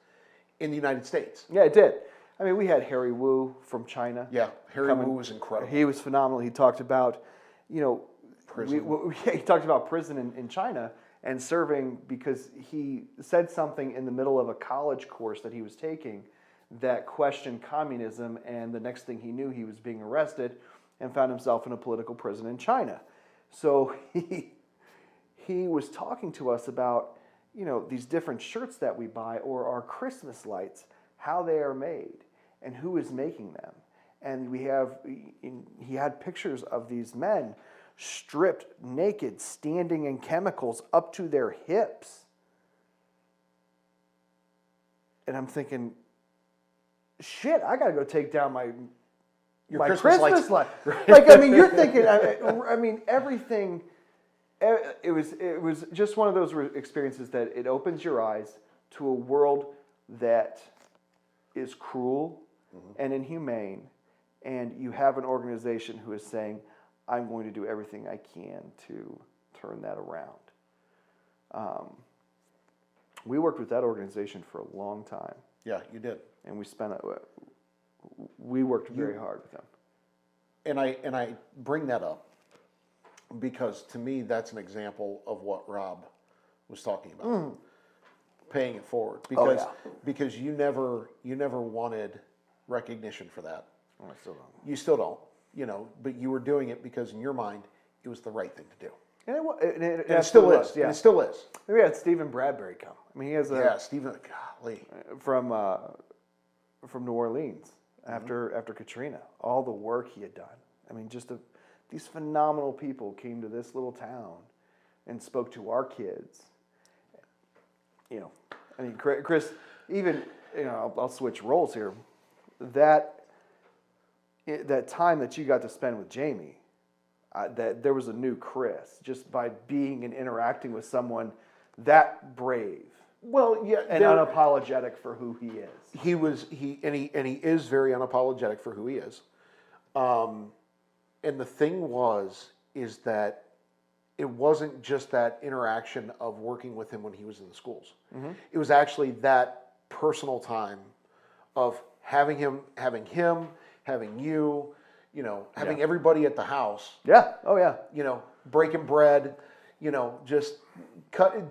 in the United States. Yeah, it did. We had Harry Wu from China. Yeah, Harry Wu was incredible. He was phenomenal. He talked about, prison. He talked about prison in China and serving because he said something in the middle of a college course that he was taking that questioned communism, and the next thing he knew, he was being arrested and found himself in a political prison in China. So he was talking to us about, these different shirts that we buy or our Christmas lights, how they are made and who is making them. And he had pictures of these men stripped naked, standing in chemicals up to their hips. And I'm thinking, shit, I gotta go take down my Christmas light. You're thinking, everything. It was just one of those experiences that it opens your eyes to a world that is cruel and inhumane, and you have an organization who is saying, I'm going to do everything I can to turn that around. We worked with that organization for a long time. Yeah, you did. And we worked very hard with them. And I bring that up because to me that's an example of what Rob was talking about. Paying it forward. Because you never wanted recognition for that. Oh, I still don't. You still don't, but you were doing it because in your mind it was the right thing to do. And it still is. Yeah. And it still is. We had Stephen Bradbury come. He has Stephen, golly, from New Orleans after Katrina. All the work he had done. These phenomenal people came to this little town and spoke to our kids. Chris, even I'll switch roles here. That time that you got to spend with Jamie, that there was a new Chris just by being and interacting with someone that brave. Well, yeah, and unapologetic for who he is. He is very unapologetic for who he is. And the thing is that it wasn't just that interaction of working with him when he was in the schools. Mm-hmm. It was actually that personal time of having you, having everybody at the house, Yeah. Oh yeah. breaking bread, just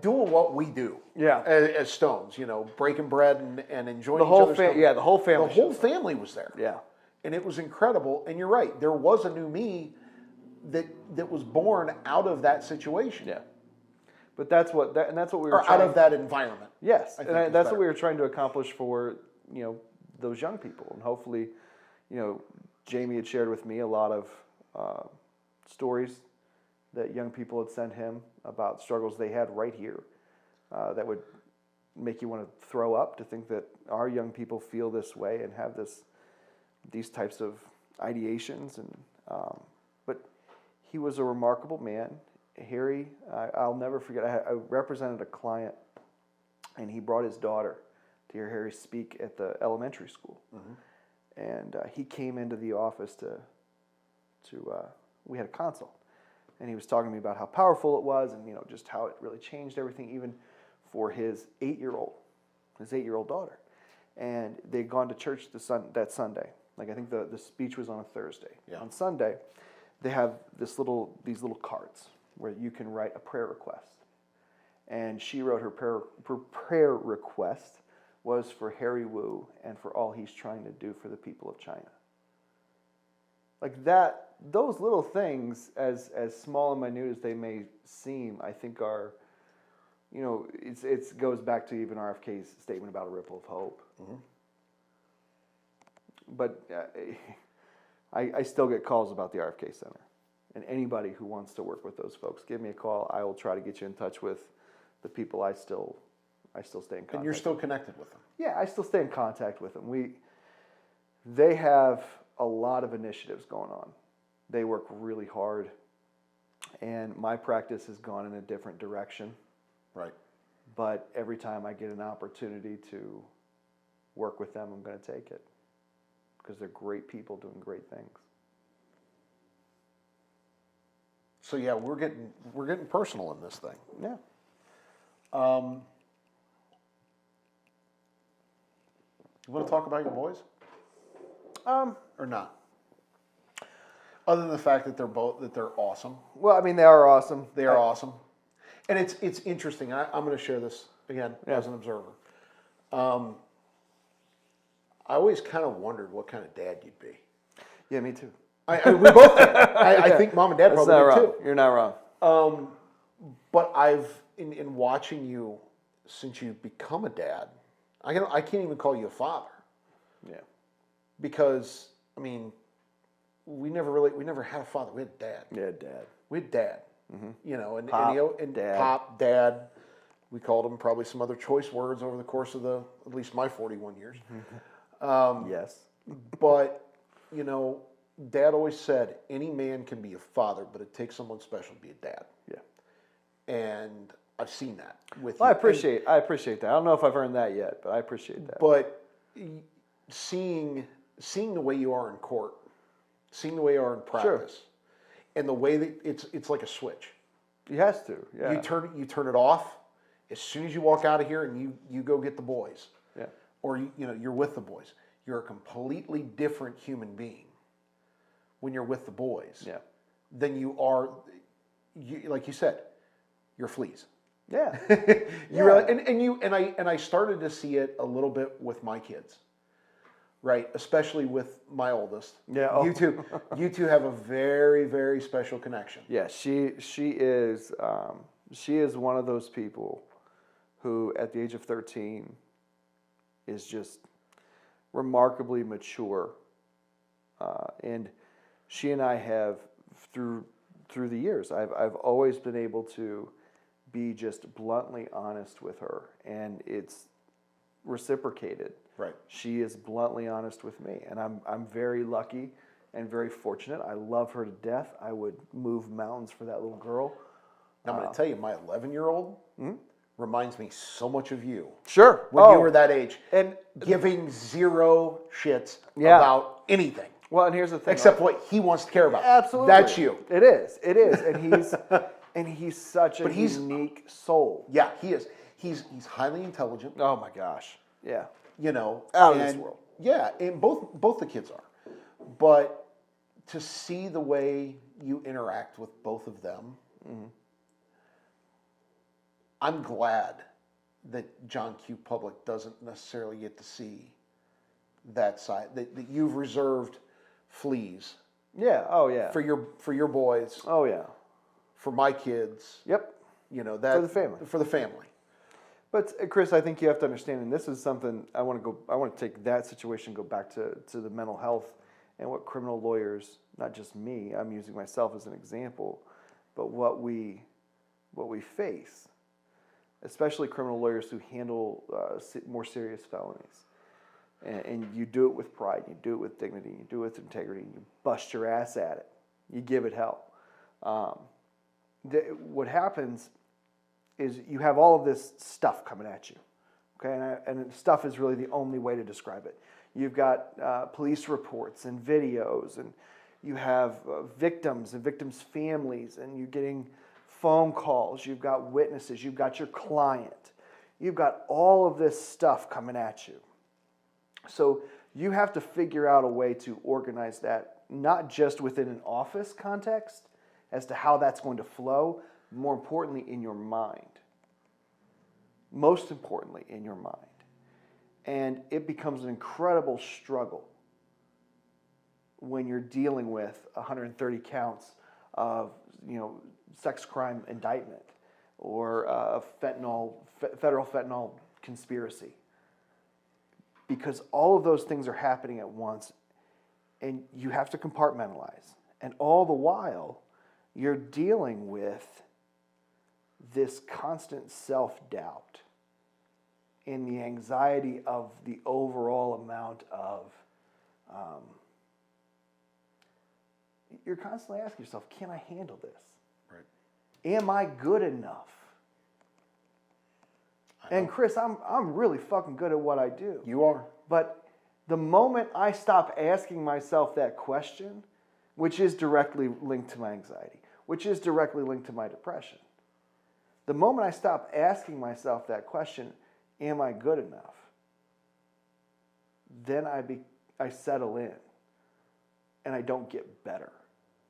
doing what we do. Yeah. As Stones, breaking bread and enjoying The each whole other's company. the whole family. The whole family was there. Yeah. And it was incredible. And you're right, there was a new me that was born out of that situation. Yeah. But that's what we were Or out of that environment. Yes, I and think is that's better. what we were trying to accomplish for those young people, and hopefully, Jamie had shared with me a lot of stories that young people had sent him about struggles they had right here, that would make you want to throw up to think that our young people feel this way and have these types of ideations, and but he was a remarkable man. Harry, I'll never forget, I represented a client, and he brought his daughter to hear Harry speak at the elementary school. Mm-hmm. And he came into the office we had a consult, and he was talking to me about how powerful it was, and just how it really changed everything, even for his 8-year-old daughter. And they'd gone to church that Sunday. Like, I think the speech was on a Thursday. Yeah. On Sunday, they have these little cards where you can write a prayer request. And she wrote her prayer request was for Harry Wu and for all he's trying to do for the people of China. Like that, those little things, as small and minute as they may seem, I think are, it goes back to even RFK's statement about a ripple of hope. Mm-hmm. But I still get calls about the RFK Center. And anybody who wants to work with those folks, give me a call. I will try to get you in touch with the people I still stay in contact with. And you're still connected with them? Yeah, I still stay in contact with them. They have a lot of initiatives going on. They work really hard. And my practice has gone in a different direction. Right. But every time I get an opportunity to work with them, I'm going to take it. Because they're great people doing great things. So yeah, we're getting personal in this thing. Yeah. You want to talk about your boys? Or not? Other than the fact that they're awesome. Well, I mean, they are awesome. They are awesome. And it's interesting. I'm going to share this again as an observer. I always kind of wondered what kind of dad you'd be. Yeah, me too. We both did. I think mom and dad probably did too. You're not wrong. But I've in watching you since you've become a dad, I can't even call you a father. Yeah. Because I mean, we never had a father. We had a dad. Yeah, dad. We had dad. Mm-hmm. And Pop, dad. Pop, dad. We called him probably some other choice words over the course of at least my 41 years. Yes. But Dad always said any man can be a father, but it takes someone special to be a dad. Yeah. And I've seen that with you. I appreciate that. I don't know if I've earned that yet, but I appreciate that. But seeing the way you are in court, seeing the way you are in practice, and the way that it's like a switch. He has to. Yeah. You turn it off as soon as you walk out of here, and you go get the boys. Yeah. Or you're with the boys. You're a completely different human being when you're with the boys. Yeah. Than you are, like you said, you're fleas. Yeah. I started to see it a little bit with my kids. Right, especially with my oldest. Yeah. Oh. You two have a very, very special connection. Yeah, she is one of those people who, at the age of 13, is just remarkably mature, and she and I have through the years, I've always been able to be just bluntly honest with her, and it's reciprocated. Right. She is bluntly honest with me, and I'm very lucky and very fortunate. I love her to death. I would move mountains for that little girl. I'm going to tell you, my 11-year-old reminds me so much of you. Sure. When you were that age. And giving zero shits about anything. Well, and here's the thing. Except what he wants to care about. Absolutely. That's you. It is. And he's such a unique soul. Yeah, he is. He's highly intelligent. Oh my gosh. Yeah. Out of this world. Yeah, and both the kids are. But to see the way you interact with both of them, I'm glad that John Q. Public doesn't necessarily get to see that side, that you've reserved fleas Yeah. Oh yeah. for your boys, Oh yeah. for my kids, Yep. that For the family. For the family. But Chris, I think you have to understand, and this is something I want to take that situation, go back to the mental health and what criminal lawyers, not just me, I'm using myself as an example, but what we face, especially criminal lawyers who handle more serious felonies. And you do it with pride, you do it with dignity, you do it with integrity, you bust your ass at it, you give it hell. What happens is you have all of this stuff coming at you, okay? And stuff is really the only way to describe it. You've got police reports and videos, and you have victims and victims' families, and you're getting phone calls, you've got witnesses, you've got your client, you've got all of this stuff coming at you. So you have to figure out a way to organize that, not just within an office context as to how that's going to flow, more importantly in your mind. Most importantly in your mind. And it becomes an incredible struggle when you're dealing with 130 counts of, sex crime indictment or a federal fentanyl conspiracy. Because all of those things are happening at once, and you have to compartmentalize. And all the while, you're dealing with this constant self-doubt and the anxiety of the overall amount of, you're constantly asking yourself, can I handle this? Right. Am I good enough? And Chris, I'm really fucking good at what I do. You are. But the moment I stop asking myself that question, which is directly linked to my anxiety, which is directly linked to my depression, the moment I stop asking myself that question, am I good enough? Then I settle in and I don't get better.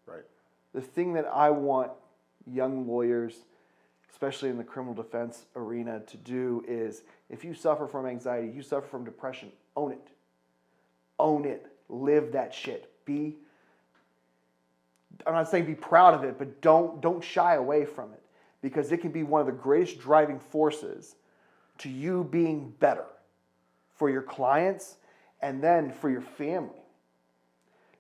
Right. The thing that I want young lawyers, especially in the criminal defense arena, to do is, if you suffer from anxiety, you suffer from depression, own it. Own it. Live that shit. I'm not saying be proud of it, but don't shy away from it, because it can be one of the greatest driving forces to you being better for your clients and then for your family.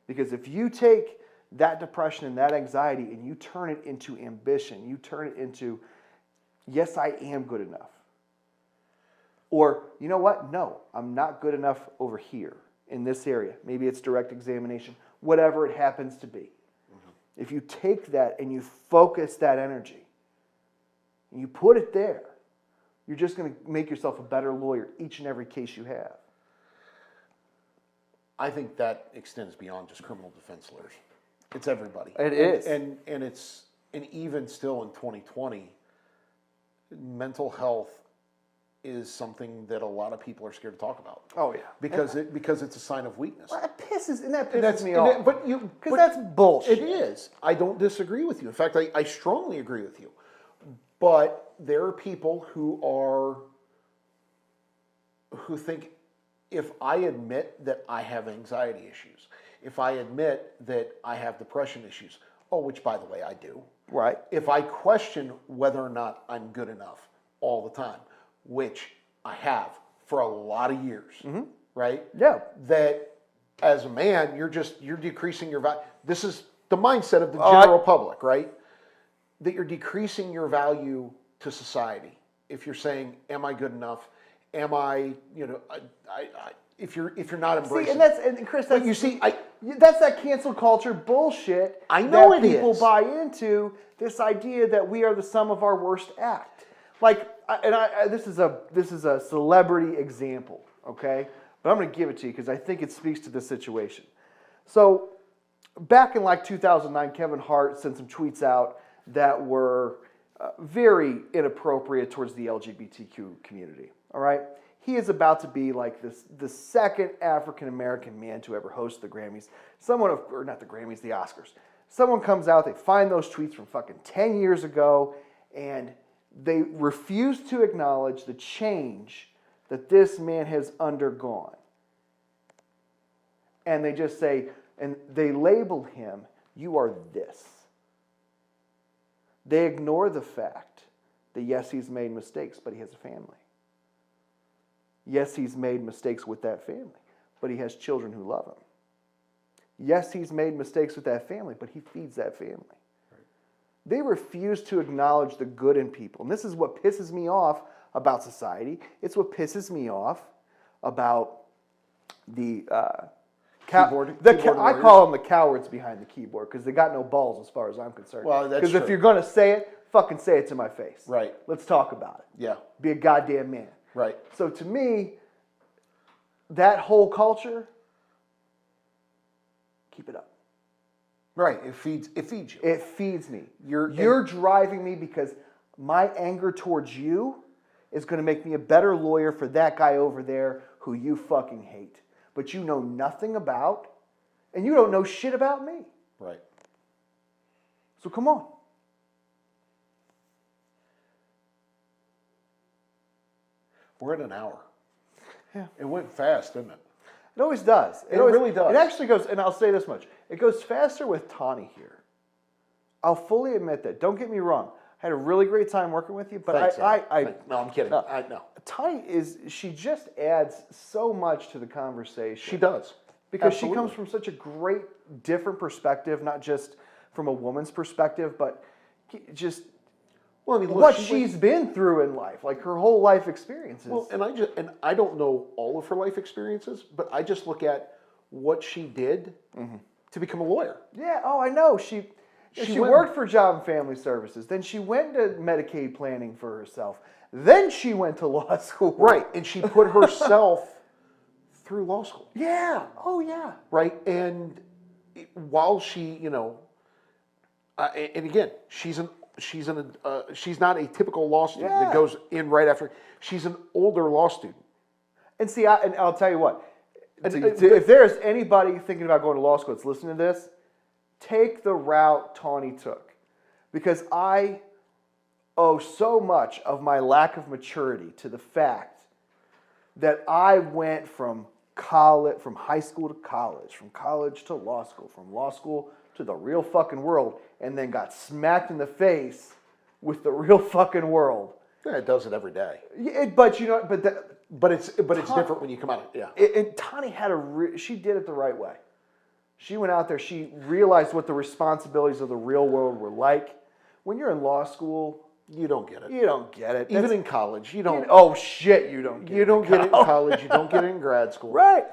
Because if you take that depression and that anxiety and you turn it into ambition, you turn it into, yes, I am good enough. Or, you know what? No, I'm not good enough over here in this area. Maybe it's direct examination, whatever it happens to be. Mm-hmm. If you take that and you focus that energy and you put it there, you're just going to make yourself a better lawyer each and every case you have. I think that extends beyond just criminal defense lawyers. It's everybody. It is. And even still in 2020, mental health is something that a lot of people are scared to talk about. Oh yeah, because it's a sign of weakness. Well, that pisses me off. Because that's bullshit. It is. I don't disagree with you. In fact, I strongly agree with you. But there are people who think, if I admit that I have anxiety issues, if I admit that I have depression issues, which by the way I do. Right. If I question whether or not I'm good enough all the time, which I have for a lot of years, right? Yeah. That as a man, you're decreasing your value. This is the mindset of the general public, right? That you're decreasing your value to society. If you're saying, am I good enough? Am I, if you're not embracing. And Chris, that's that cancel culture bullshit. I know that people buy into, this idea that we are the sum of our worst act. This is a celebrity example, okay? But I'm going to give it to you because I think it speaks to the situation. So, back in 2009, Kevin Hart sent some tweets out that were very inappropriate towards the LGBTQ community. All right, he is about to be like the second African American man to ever host the Grammys. Or not the Grammys, the Oscars. Someone comes out, they find those tweets from fucking 10 years ago, and they refuse to acknowledge the change that this man has undergone. And they just say, and they label him, you are this. They ignore the fact that yes, he's made mistakes, but he has a family. Yes, he's made mistakes with that family, but he has children who love him. Yes, he's made mistakes with that family, but he feeds that family. Right. They refuse to acknowledge the good in people. And this is what pisses me off about society. It's what pisses me off about the keyboard I call them the cowards behind the keyboard because they got no balls as far as I'm concerned. Well, that's because if you're going to say it, fucking say it to my face. Right. Let's talk about it. Yeah. Be a goddamn man. Right. So to me, that whole culture, keep it up. Right. It feeds you. It feeds me. You're driving me because my anger towards you is going to make me a better lawyer for that guy over there who you fucking hate. But you know nothing about, and you don't know shit about me. Right. So come on. We're at an hour. Yeah. It went fast, didn't it? It always does. It really does. It actually goes, and I'll say this much. It goes faster with Tawny here. I'll fully admit that. Don't get me wrong. I had a really great time working with you, but Thanks, no, I'm kidding. No. No. Tawny she just adds so much to the conversation. She does. Because Absolutely. she comes from such a great, different perspective, not just from a woman's perspective, but just Well, I mean, look, what she's been through in life, like her whole life experiences. Well, and I don't know all of her life experiences, but I just look at what she did to become a lawyer. Yeah, oh, I know. She worked for Job and Family Services. Then she went to Medicaid planning for herself. Then she went to law school. Right, and she put herself through law school. Yeah, oh yeah. Right, and while she, and again, she's not a typical law student that goes in right after. She's an older law student. And see, I'll tell you what. If there's anybody thinking about going to law school that's listening to this, take the route Tawny took. Because I owe so much of my lack of maturity to the fact that I went from high school to college, from college to law school, from law school to the real fucking world, and then got smacked in the face with the real fucking world. Yeah, it does it every day. But it's different when you come out. Yeah. And Tawny she did it the right way. She went out there. She realized what the responsibilities of the real world were like. When you're in law school, you don't get it. You don't get it. Even in college, you don't. Oh shit, you don't get it. You don't get it in college. You don't get it in grad school. Right.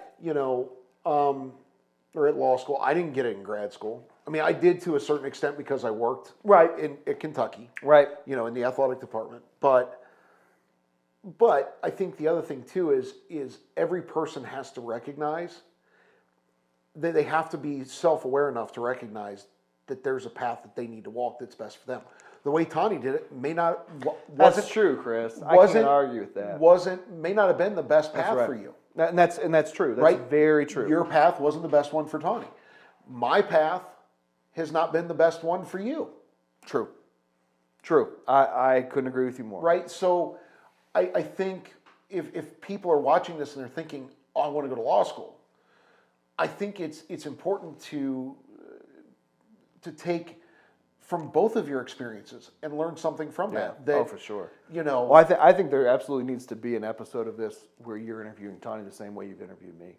Or at law school. I didn't get it in grad school. I mean, I did to a certain extent because I worked at Kentucky. Right. In the athletic department. But I think the other thing too is every person has to recognize that they have to be self-aware enough to recognize that there's a path that they need to walk that's best for them. The way Tawny did it That's true, Chris. I can't argue with that. May not have been the best path for you. And that's true. That's right? Very true. Your path wasn't the best one for Tawny. My path has not been the best one for you. True. I couldn't agree with you more. Right? So I think if people are watching this and they're thinking, oh, I want to go to law school, I think it's important to take from both of your experiences and learn something from that. For sure. Well, I think there absolutely needs to be an episode of this where you're interviewing Tawny the same way you've interviewed me.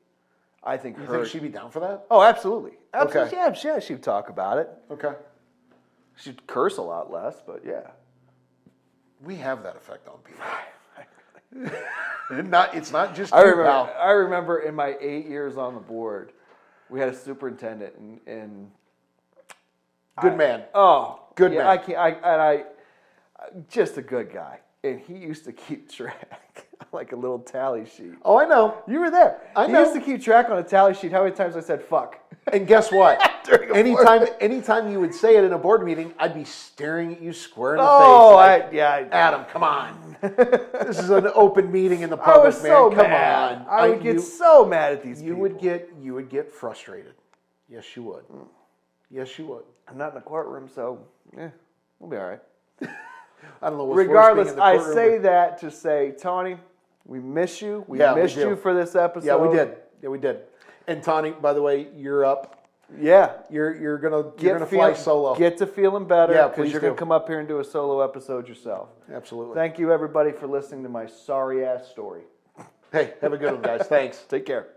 I think think she'd be down for that? Oh, absolutely. Okay. Yeah, she'd talk about it. Okay. She'd curse a lot less, but yeah. We have that effect on people. It's not just I remember in my 8 years on the board, we had a superintendent and good man. Oh, good man. I just a good guy, and he used to keep track like a little tally sheet. Oh, I know. You were there. I He know. used to keep track on a tally sheet how many times I said fuck. And guess what? anytime you would say it in a board meeting, I'd be staring at you square in the face. Adam, come on. This is an open meeting in the public, I was so man. Come mad. on. I would get so mad at these people. You would get frustrated. Yes, you would. Yes, you would. I'm not in the courtroom, so we'll be all right. I don't know what's Regardless, worse, being in the courtroom I say that to say, Tawny, we miss you. We missed you for this episode. Yeah, we did. Yeah, we did. And Tawny, by the way, you're up. Yeah, you're gonna fly solo. Get to feeling better because you're gonna come up here and do a solo episode yourself. Absolutely. Thank you, everybody, for listening to my sorry ass story. Hey, have a good one, guys. Thanks. Take care.